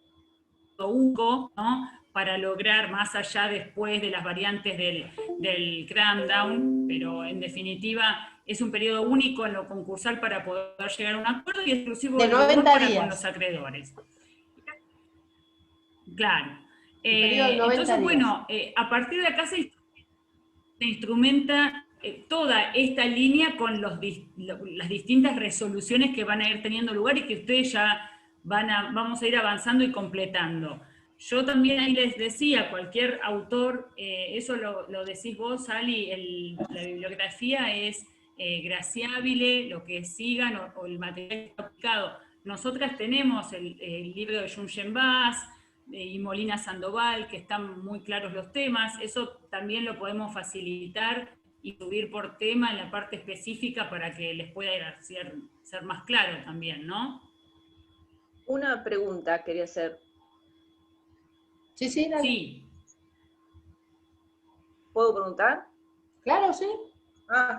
único, ¿no?, para lograr más allá después de las variantes del cram down, pero en definitiva es un periodo único en lo concursal para poder llegar a un acuerdo y exclusivo de 90 para días. Con los acreedores. Claro. Entonces, días. Bueno, a partir de acá se instrumenta toda esta línea con las distintas resoluciones que van a ir teniendo lugar y que ustedes ya vamos a ir avanzando y completando. Yo también ahí les decía, cualquier autor, eso lo decís vos, Ali, la bibliografía es graciable, lo que sigan o el material aplicado. Nosotras tenemos el libro de Junchen Bass y Molina Sandoval, que están muy claros los temas, eso también lo podemos facilitar y subir por tema en la parte específica para que les pueda ser más claro también, ¿no? Una pregunta quería hacer. Sí, dale. Sí. ¿Puedo preguntar? Claro, sí.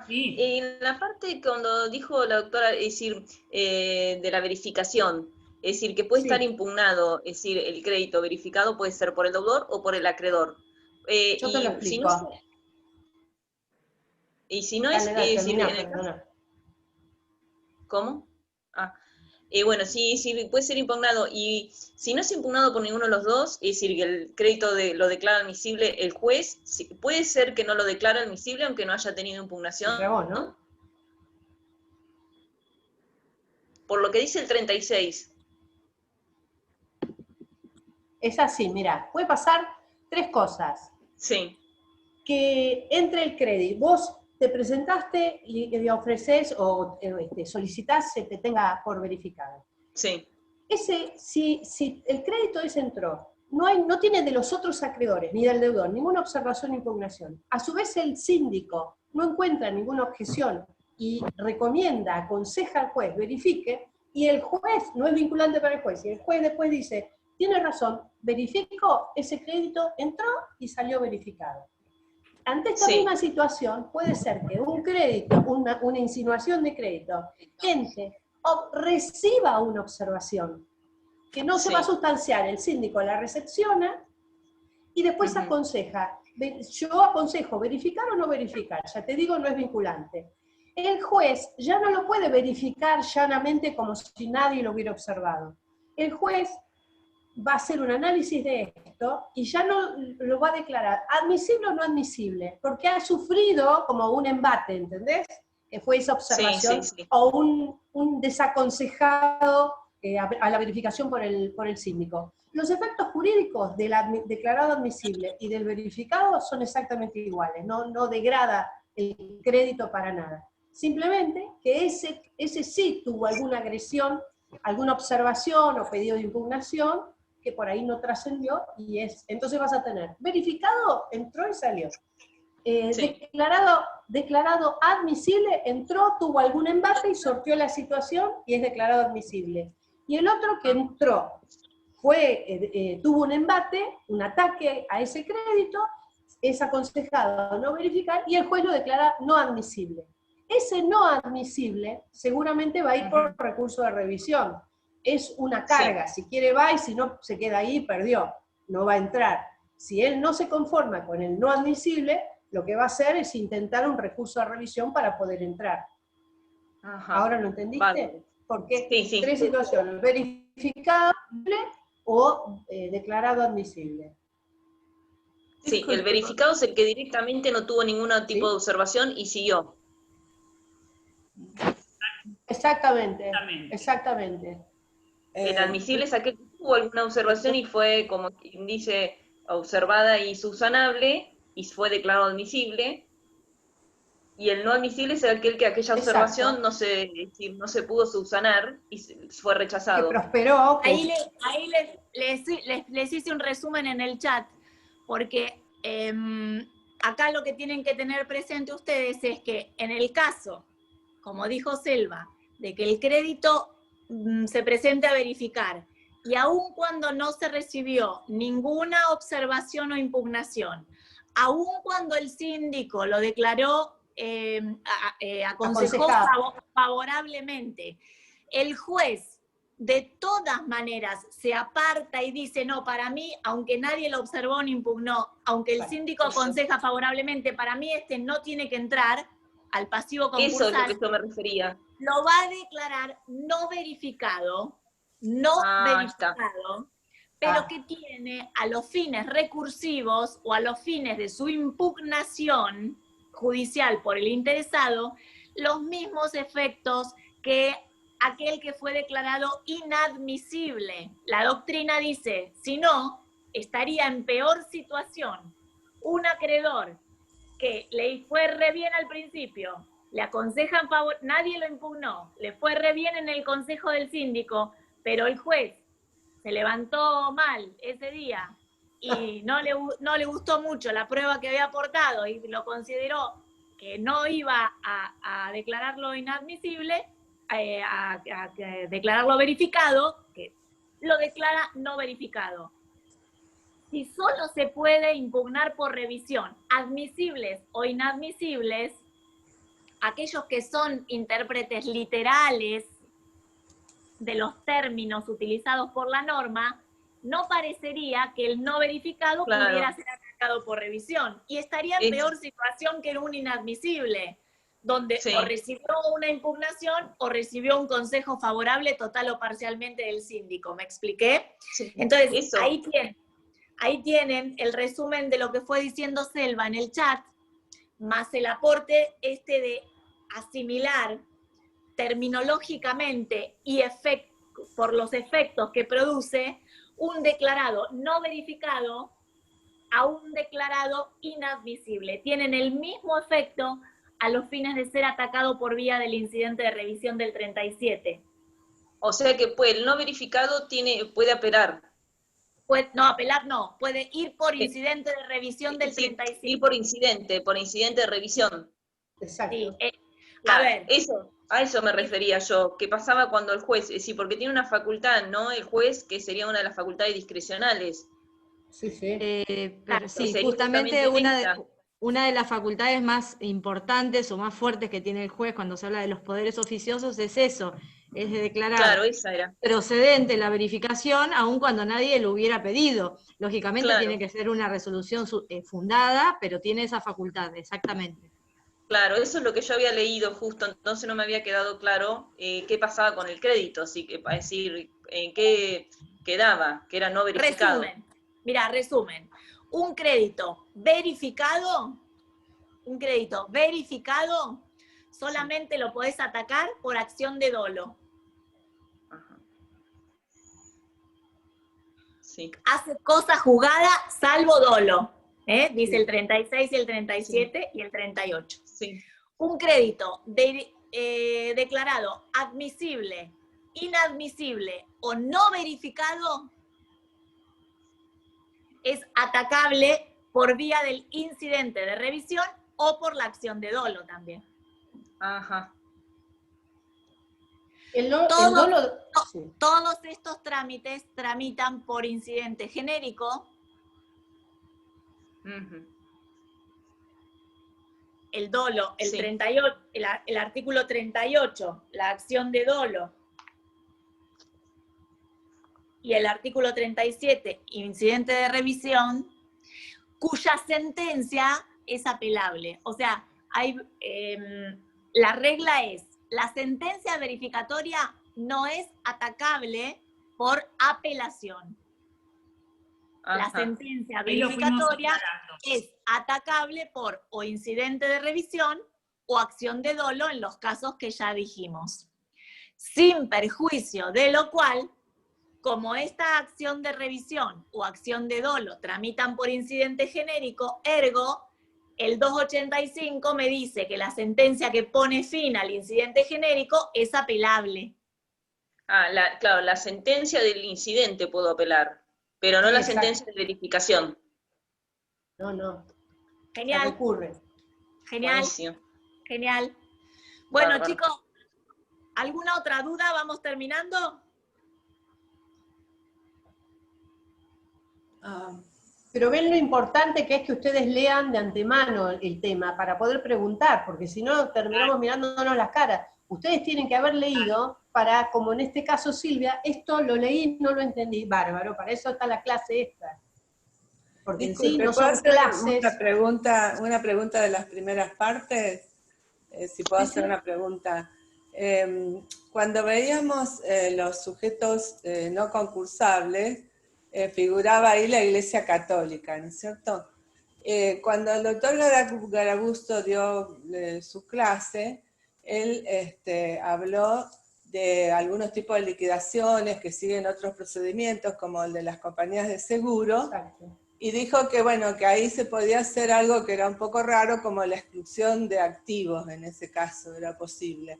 Sí. En la parte cuando dijo la doctora, es decir, de la verificación, es decir, que puede estar impugnado, es decir, el crédito verificado puede ser por el deudor o por el acreedor. Yo te lo explico. Y si no es... Dale, si termina, en el caso- perdona. ¿Cómo? Bueno, sí, puede ser impugnado. Y si no es impugnado por ninguno de los dos, es decir, que el crédito lo declara admisible el juez, puede ser que no lo declara admisible aunque no haya tenido impugnación. Contra vos, ¿no? Por lo que dice el 36. Es así, mira, puede pasar 3 cosas. Sí. Que entre el crédito, vos te presentaste y ofreces o solicitás que te tenga por verificado. Sí. Si el crédito ese entró, no tiene de los otros acreedores, ni del deudor, ninguna observación o impugnación. A su vez el síndico no encuentra ninguna objeción y recomienda, aconseja al juez, verifique, y el juez no es vinculante para el juez, y el juez después dice, tiene razón, verifico, ese crédito entró y salió verificado. Ante esta misma situación, puede ser que un crédito, una insinuación de crédito, entre o reciba una observación que no se va a sustanciar, el síndico la recepciona y después aconseja. Yo aconsejo verificar o no verificar, ya te digo, no es vinculante. El juez ya no lo puede verificar llanamente como si nadie lo hubiera observado. El juez va a hacer un análisis de esto y ya no lo va a declarar admisible o no admisible, porque ha sufrido como un embate, ¿entendés? Que fue esa observación, o un desaconsejado a la verificación por el síndico. Los efectos jurídicos del declarado admisible y del verificado son exactamente iguales, no degrada el crédito para nada. Simplemente que ese sí tuvo alguna agresión, alguna observación o pedido de impugnación, que por ahí no trascendió, entonces vas a tener verificado, entró y salió. Declarado admisible, entró, tuvo algún embate y sorteó la situación y es declarado admisible. Y el otro que entró, tuvo un embate, un ataque a ese crédito, es aconsejado no verificar y el juez lo declara no admisible. Ese no admisible seguramente va a ir por recurso de revisión. Es una carga, si quiere va y si no se queda ahí, perdió, no va a entrar. Si él no se conforma con el no admisible, lo que va a hacer es intentar un recurso de revisión para poder entrar. ¿Ahora lo entendiste? Vale. Porque 3 situaciones, verificable o declarado admisible. Sí, el verificado es el que directamente no tuvo ningún tipo de observación y siguió. Exactamente. El admisible es aquel que tuvo alguna observación y fue, como quien dice, observada y subsanable, y fue declarado admisible. Y el no admisible es aquel que aquella observación no se pudo subsanar y fue rechazado. Que prosperó. Ahí les hice un resumen en el chat, porque acá lo que tienen que tener presente ustedes es que en el caso, como dijo Selva, de que el crédito se presente a verificar, y aun cuando no se recibió ninguna observación o impugnación, aun cuando el síndico lo declaró, aconsejó favorablemente, el juez de todas maneras se aparta y dice, no, para mí, aunque nadie lo observó ni impugnó, aunque el síndico aconseja favorablemente, para mí no tiene que entrar al pasivo concursal. Eso es lo que yo me refería. Lo va a declarar no verificado, pero que tiene a los fines recursivos o a los fines de su impugnación judicial por el interesado, los mismos efectos que aquel que fue declarado inadmisible. La doctrina dice, si no, estaría en peor situación un acreedor que le fue re bien al principio, le aconsejan favor, nadie lo impugnó, le fue re bien en el consejo del síndico, pero el juez se levantó mal ese día y no le gustó mucho la prueba que había aportado y lo consideró que no iba a declararlo inadmisible, a declararlo verificado, que lo declara no verificado. Si solo se puede impugnar por revisión, admisibles o inadmisibles, aquellos que son intérpretes literales de los términos utilizados por la norma, no parecería que el no verificado pudiera ser atacado por revisión. Y estaría en peor situación que en un inadmisible, donde o recibió una impugnación o recibió un consejo favorable total o parcialmente del síndico. ¿Me expliqué? Sí. Entonces, ahí tienen el resumen de lo que fue diciendo Selva en el chat, más el aporte de asimilar terminológicamente y por los efectos que produce un declarado no verificado a un declarado inadmisible. Tienen el mismo efecto a los fines de ser atacado por vía del incidente de revisión del 37. O sea que el no verificado puede apelar. No, apelar no, puede ir por incidente de revisión del 37. Ir por incidente de revisión. Exacto. Sí, claro, a ver. A eso me refería yo, que pasaba cuando el juez, es decir, porque tiene una facultad, ¿no? El juez, que sería una de las facultades discrecionales. Sí, sí. Pero sí, sería justamente justamente una de las facultades más importantes o más fuertes que tiene el juez cuando se habla de los poderes oficiosos es eso, es de declarar claro, esa era. procedente la verificación, aun cuando nadie lo hubiera pedido. Lógicamente Claro. tiene que ser una resolución fundada, pero tiene esa facultad, exactamente. Claro, eso es lo que yo había leído justo, entonces no me había quedado claro qué pasaba con el crédito, así que para decir en qué quedaba, que era no verificado. Resumen. Un crédito verificado solamente lo podés atacar por acción de dolo. Ajá. Sí. Hace cosa jugada salvo dolo. Dice el 36 y el 37 y el 38. Sí. Un crédito declarado admisible, inadmisible o no verificado es atacable por vía del incidente de revisión o por la acción de dolo también. Ajá. Todos estos trámites tramitan por incidente genérico. Uh-huh. El dolo, el 38, el artículo 38, la acción de dolo, y el artículo 37, incidente de revisión, cuya sentencia es apelable. O sea, la regla es, la sentencia verificatoria no es atacable por apelación. Ajá. La sentencia Ahí lo fuimos verificatoria aclarando. es atacable por o incidente de revisión o acción de dolo en los casos que ya dijimos. Sin perjuicio de lo cual, como esta acción de revisión o acción de dolo tramitan por incidente genérico, ergo, el 285 me dice que la sentencia que pone fin al incidente genérico es apelable. Claro, la sentencia del incidente puedo apelar, pero no la sentencia de verificación. No. Genial. Ocurre. Genial. Buenísimo. Genial. Bueno, Bárbaro. chicos, ¿alguna otra duda? ¿Vamos terminando? Pero ven lo importante que es que ustedes lean de antemano el tema para poder preguntar, porque si no terminamos mirándonos las caras. Ustedes tienen que haber leído para, como en este caso Silvia, esto lo leí, no lo entendí. Bárbaro, para eso está la clase esta. Porque Disculpe, en sí no ¿puedo son hacer clases. una pregunta de las primeras partes? Si puedo hacer una pregunta. Cuando veíamos los sujetos no concursables, figuraba ahí la Iglesia Católica, ¿no es cierto? Cuando el doctor Garagusto dio su clase, él habló de algunos tipos de liquidaciones que siguen otros procedimientos, como el de las compañías de seguro. Exacto. Y dijo que, bueno, que ahí se podía hacer algo que era un poco raro, como la exclusión de activos, en ese caso, era posible.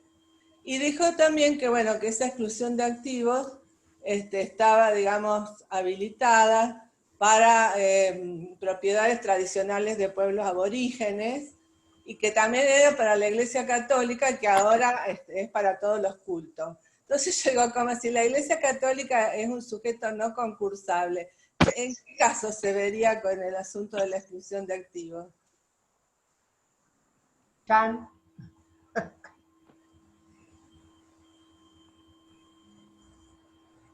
Y dijo también que, bueno, que esa exclusión de activos estaba, digamos, habilitada para propiedades tradicionales de pueblos aborígenes, y que también era para la Iglesia Católica, que ahora es para todos los cultos. Entonces llegó como si la Iglesia Católica es un sujeto no concursable. ¿En qué caso se vería con el asunto de la exclusión de activos? Chan.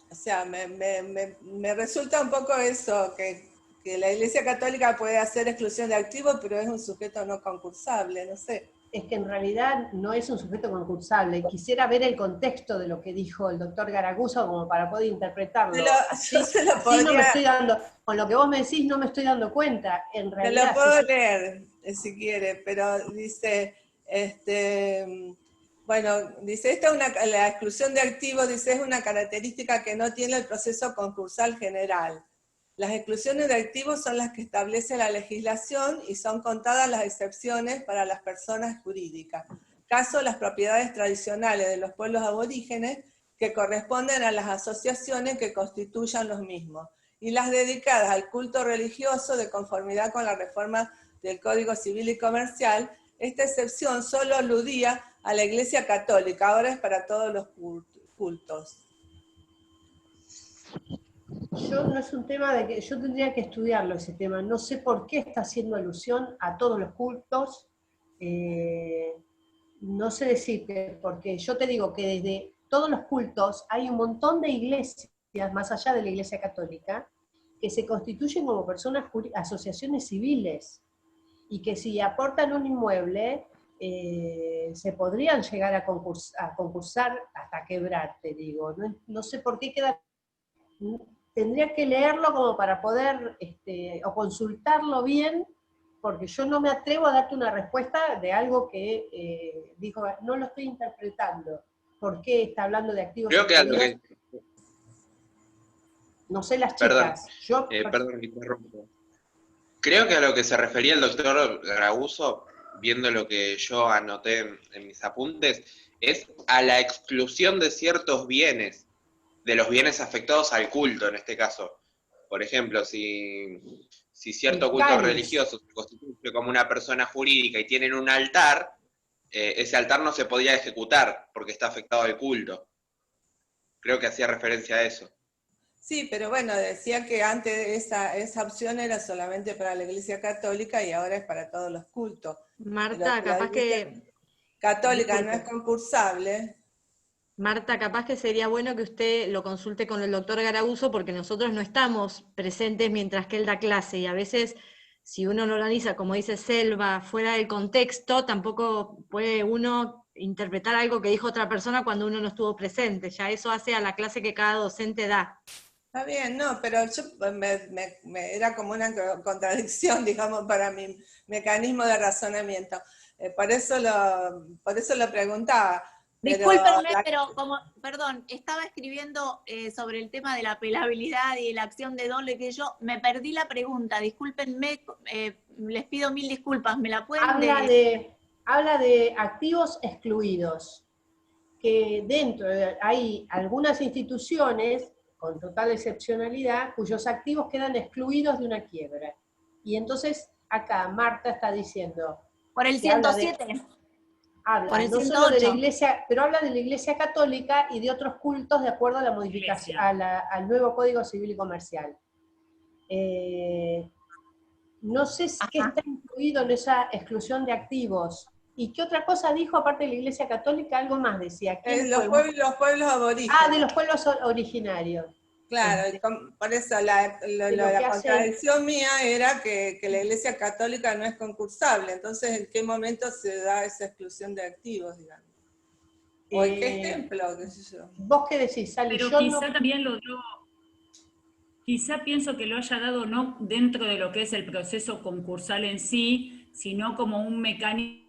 O sea, me resulta un poco eso, que que la Iglesia Católica puede hacer exclusión de activos, pero es un sujeto no concursable, no sé. Es que en realidad no es un sujeto concursable. Quisiera ver el contexto de lo que dijo el doctor Garaguso como para poder interpretarlo. Yo se lo podría... no me estoy dando, con lo que vos me decís no me estoy dando cuenta. En realidad, te lo puedo leer, si quiere, pero dice, bueno, dice, la exclusión de activos, dice, es una característica que no tiene el proceso concursal general. Las exclusiones de activos son las que establece la legislación y son contadas las excepciones para las personas jurídicas. Caso las propiedades tradicionales de los pueblos aborígenes que corresponden a las asociaciones que constituyan los mismos y las dedicadas al culto religioso de conformidad con la reforma del Código Civil y Comercial. Esta excepción solo aludía a la Iglesia Católica, ahora es para todos los cultos. Yo no es un tema de que yo tendría que estudiarlo ese tema, no sé por qué está haciendo alusión a todos los cultos, no sé decirte, porque yo te digo que desde todos los cultos hay un montón de iglesias, más allá de la Iglesia Católica, que se constituyen como asociaciones civiles, y que si aportan un inmueble, se podrían llegar a concursar hasta quebrar, te digo, no sé por qué queda... Tendría que leerlo como para poder, o consultarlo bien, porque yo no me atrevo a darte una respuesta de algo que, dijo, no lo estoy interpretando. ¿Por qué está hablando de activos? Creo que a lo que... No sé las chicas. Perdón, que interrumpo. Creo que a lo que se refería el doctor Garaguso, viendo lo que yo anoté en mis apuntes, es a la exclusión de ciertos bienes, de los bienes afectados al culto en este caso. Por ejemplo, si cierto culto religioso se constituye como una persona jurídica y tienen un altar, ese altar no se podía ejecutar porque está afectado al culto. Creo que hacía referencia a eso. Sí, pero bueno, decía que antes esa opción era solamente para la Iglesia Católica y ahora es para todos los cultos. Marta, capaz que... Católica Disculpe. no es concursable. Marta, capaz que sería bueno que usted lo consulte con el doctor Garaguso, porque nosotros no estamos presentes mientras que él da clase, y a veces, si uno lo organiza, como dice Selva, fuera del contexto, tampoco puede uno interpretar algo que dijo otra persona cuando uno no estuvo presente. Ya eso hace a la clase que cada docente da. Está bien, no, pero yo era como una contradicción, digamos, para mi mecanismo de razonamiento. Por eso lo preguntaba. Discúlpenme, pero perdón, estaba escribiendo sobre el tema de la apelabilidad y la acción de doble, que yo me perdí la pregunta, discúlpenme, les pido mil disculpas, ¿me la pueden Habla de activos excluidos, que hay algunas instituciones con total excepcionalidad cuyos activos quedan excluidos de una quiebra. Y entonces acá Marta está diciendo... Por el 107. Habla no solo de la Iglesia, pero habla de la Iglesia Católica y de otros cultos de acuerdo a la modificación, al nuevo Código Civil y Comercial. No sé qué está incluido en esa exclusión de activos. ¿Y qué otra cosa dijo aparte de la Iglesia Católica? Algo más decía. Los pueblos aborígenes. Ah, de los pueblos originarios. Claro, por eso la contradicción mía era que la Iglesia Católica no es concursable. Entonces, ¿en qué momento se da esa exclusión de activos, digamos? ¿O en qué ejemplo? ¿Qué sé yo? ¿Vos qué decís, Sally? Pero quizá también lo dio, quizá pienso que lo haya dado no dentro de lo que es el proceso concursal en sí, sino como un mecanismo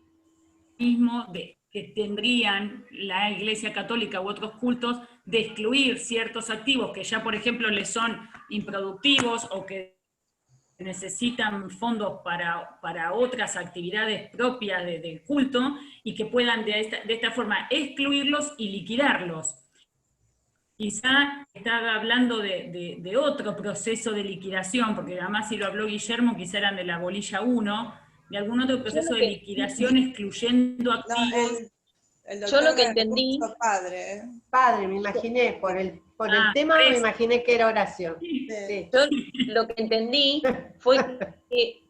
que tendrían la Iglesia Católica u otros cultos de excluir ciertos activos que ya, por ejemplo, les son improductivos o que necesitan fondos para otras actividades propias del culto y que puedan de esta forma excluirlos y liquidarlos. Quizá estaba hablando de otro proceso de liquidación, porque además si lo habló Guillermo, quizá eran de la bolilla 1, de algún otro proceso de liquidación excluyendo activos. Yo lo que entendí... Padre, me imaginé, por el tema me imaginé que era oración. Sí. Yo lo que entendí fue que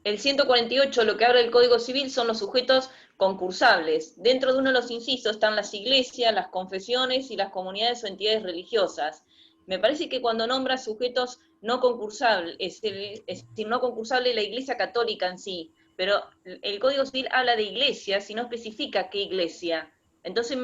el 148, lo que habla el Código Civil, son los sujetos concursables. Dentro de uno de los incisos están las iglesias, las confesiones y las comunidades o entidades religiosas. Me parece que cuando nombra sujetos no concursables, es decir, no concursable la Iglesia Católica en sí, pero el Código Civil habla de iglesias y no especifica qué iglesia. Entonces,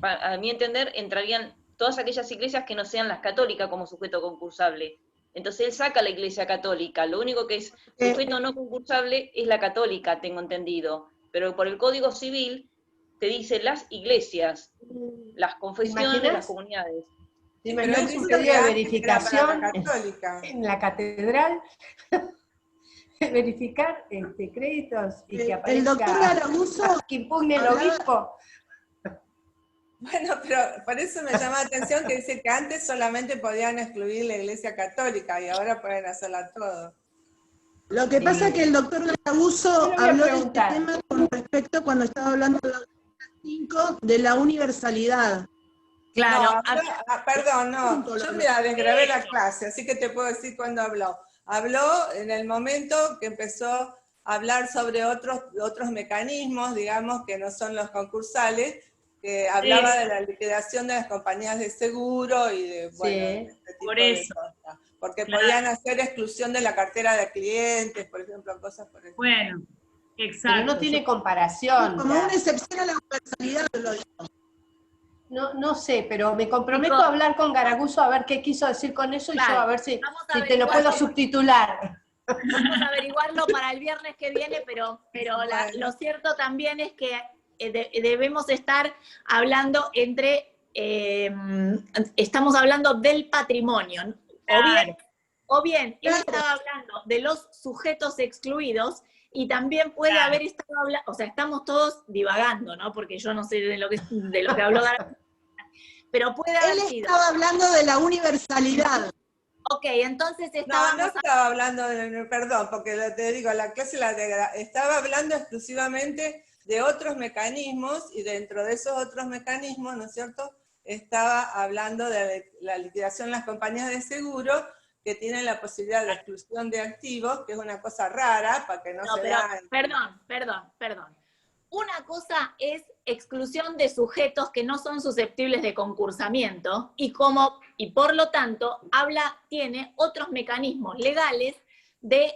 a mi entender, entrarían todas aquellas iglesias que no sean las católicas como sujeto concursable. Entonces él saca la Iglesia Católica, lo único que es sujeto no concursable es la católica, tengo entendido, pero por el Código Civil te dice las iglesias, las confesiones, las comunidades. ¿Te imaginas un pedido de verificación en la catedral? Verificar créditos y que aparezca el doctor Garaguso que impugne el obispo. Bueno, pero por eso me llama la atención que dice que antes solamente podían excluir la Iglesia Católica y ahora pueden hacerla todo. Lo que pasa es que el doctor Garaguso habló de este tema con respecto cuando estaba hablando de la 5 de la universalidad. Claro. No, perdón, no. Yo mira, desgrabé la clase, así que te puedo decir cuándo habló. Habló en el momento que empezó a hablar sobre otros mecanismos, digamos, que no son los concursales, que hablaba de la liquidación de las compañías de seguro y de, bueno, este tipo de cosas. Porque podían hacer exclusión de la cartera de clientes, por ejemplo, cosas por eso. Bueno, exacto. Pero no tiene comparación. Como una excepción a la universalidad, lo digo. No sé, pero me comprometo a hablar con Garaguso a ver qué quiso decir con eso y yo a ver si te lo puedo subtitular. Vamos a averiguarlo para el viernes que viene, pero lo cierto también es que debemos estar hablando estamos hablando del patrimonio, o bien él estaba hablando de los sujetos excluidos, y también puede haber estado hablando, o sea, estamos todos divagando, ¿no? Porque yo no sé de lo que habló Garaguso, pero puede haber sido. Él estaba hablando de la universalidad. Ok, entonces estábamos... No estaba hablando perdón, porque te digo, la clase estaba hablando exclusivamente de otros mecanismos, y dentro de esos otros mecanismos, ¿no es cierto?, estaba hablando de la liquidación de las compañías de seguro, que tienen la posibilidad de exclusión de activos, que es una cosa rara, para que no se vea... Perdón. Una cosa es exclusión de sujetos que no son susceptibles de concursamiento, y por lo tanto, tiene otros mecanismos legales de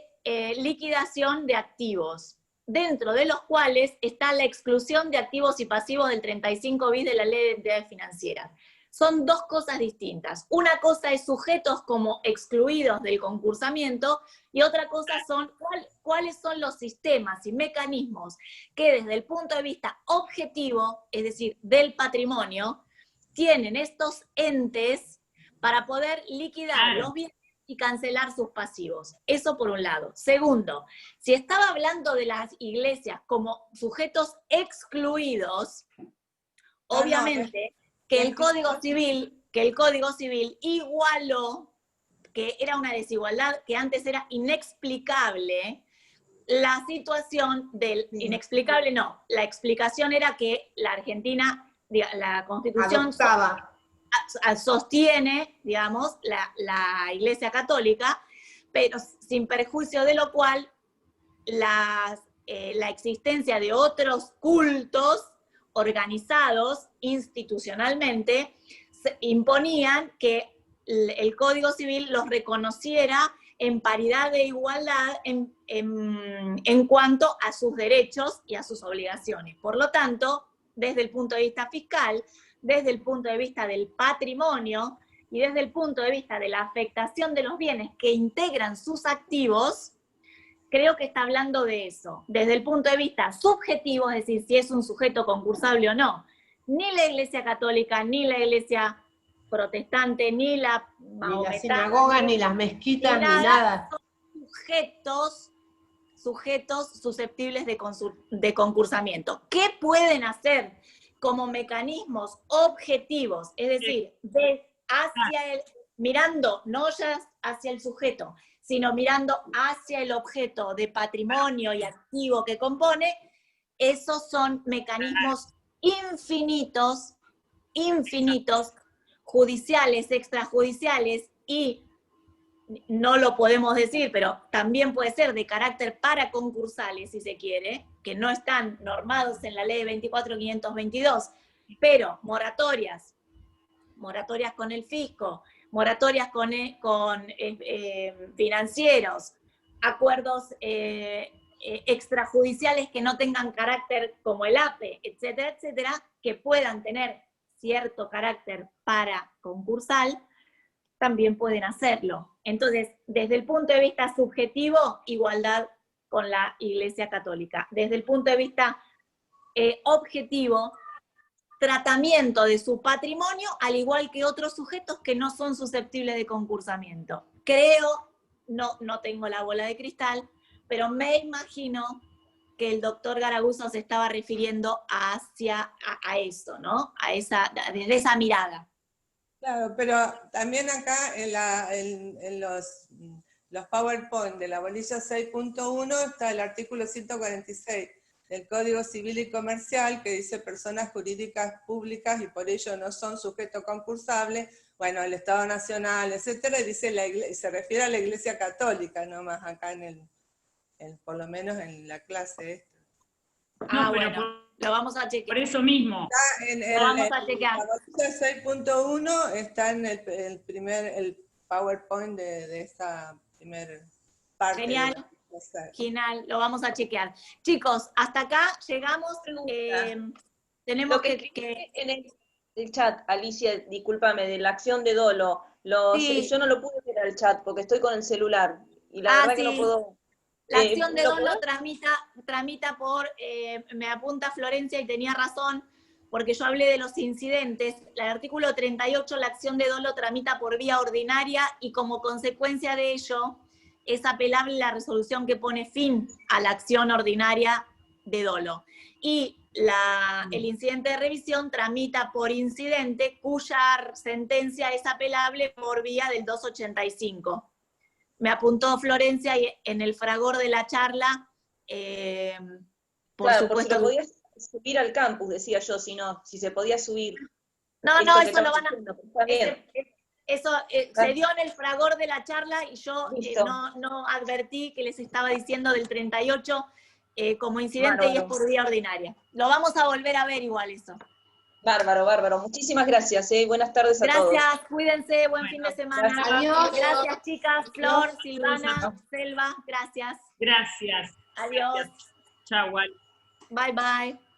liquidación de activos, dentro de los cuales está la exclusión de activos y pasivos del 35 bis de la Ley de Entidades Financieras. Son dos cosas distintas. Una cosa es sujetos como excluidos del concursamiento, y otra cosa son cuáles son los sistemas y mecanismos que desde el punto de vista objetivo, es decir, del patrimonio, tienen estos entes para poder liquidar los bienes y cancelar sus pasivos. Eso por un lado. Segundo, si estaba hablando de las iglesias como sujetos excluidos, obviamente que el Código Civil igualó, que era una desigualdad que antes era inexplicable, la situación del inexplicable no, la explicación era que la Argentina, la Constitución sostiene, digamos, la Iglesia Católica, pero sin perjuicio de lo cual la existencia de otros cultos organizados institucionalmente imponían que el Código Civil los reconociera en paridad de igualdad en cuanto a sus derechos y a sus obligaciones. Por lo tanto, desde el punto de vista fiscal, desde el punto de vista del patrimonio y desde el punto de vista de la afectación de los bienes que integran sus activos, creo que está hablando de eso. Desde el punto de vista subjetivo, es decir, si es un sujeto concursable o no, ni la Iglesia Católica, ni la Iglesia protestante, ni la maometana, ni las sinagogas, ni las mezquitas, ni nada. Son sujetos susceptibles de concursamiento. ¿Qué pueden hacer como mecanismos objetivos? Es decir, mirando no ya hacia el sujeto, sino mirando hacia el objeto de patrimonio y activo que compone. Esos son mecanismos infinitos, judiciales, extrajudiciales, y no lo podemos decir, pero también puede ser de carácter paraconcursales, si se quiere, que no están normados en la ley 24.522, pero moratorias con el fisco, moratorias con financieros, acuerdos extrajudiciales que no tengan carácter como el APE, etcétera, etcétera, que puedan tener cierto carácter para concursal, también pueden hacerlo. Entonces, desde el punto de vista subjetivo, igualdad con la Iglesia Católica. Desde el punto de vista objetivo, tratamiento de su patrimonio, al igual que otros sujetos que no son susceptibles de concursamiento. Creo, no tengo la bola de cristal, pero me imagino que el doctor Garaguso se estaba refiriendo a eso, ¿no? Desde esa mirada. Claro, pero también acá en los PowerPoint de la bolilla 6.1 está el artículo 146 del Código Civil y Comercial, que dice personas jurídicas públicas y por ello no son sujetos concursables, bueno, el Estado Nacional, etcétera, y dice se refiere a la Iglesia Católica, nomás acá por lo menos en la clase esta. Bueno, lo vamos a chequear. Por eso mismo. Lo vamos a chequear. La bolilla 6.1 está en el PowerPoint de esa primera parte. Genial. Genial, lo vamos a chequear. Chicos, hasta acá llegamos. Tenemos lo que en el chat, Alicia, discúlpame, de la acción de dolo. Sí. Yo no lo pude ver al chat porque estoy con el celular. Y la verdad que no puedo. La acción de dolo tramita por, me apunta Florencia y tenía razón, porque yo hablé de los incidentes. El artículo 38, la acción de dolo tramita por vía ordinaria y como consecuencia de ello es apelable la resolución que pone fin a la acción ordinaria de dolo. Y el incidente de revisión tramita por incidente cuya sentencia es apelable por vía del 285. Me apuntó Florencia y en el fragor de la charla, por supuesto. Porque lo podías subir al campus, decía yo, si se podía subir. No, eso lo van a... Eso se dio en el fragor de la charla y yo no advertí que les estaba diciendo del 38 como incidente y es por vía ordinaria. Lo vamos a volver a ver igual eso. Bárbaro. Muchísimas gracias. Buenas tardes a todos. Gracias, cuídense, buen fin de semana. Adiós. Gracias, chicas, Flor, Silvana, Selva, gracias. Gracias. Adiós. Chau, Bye, bye.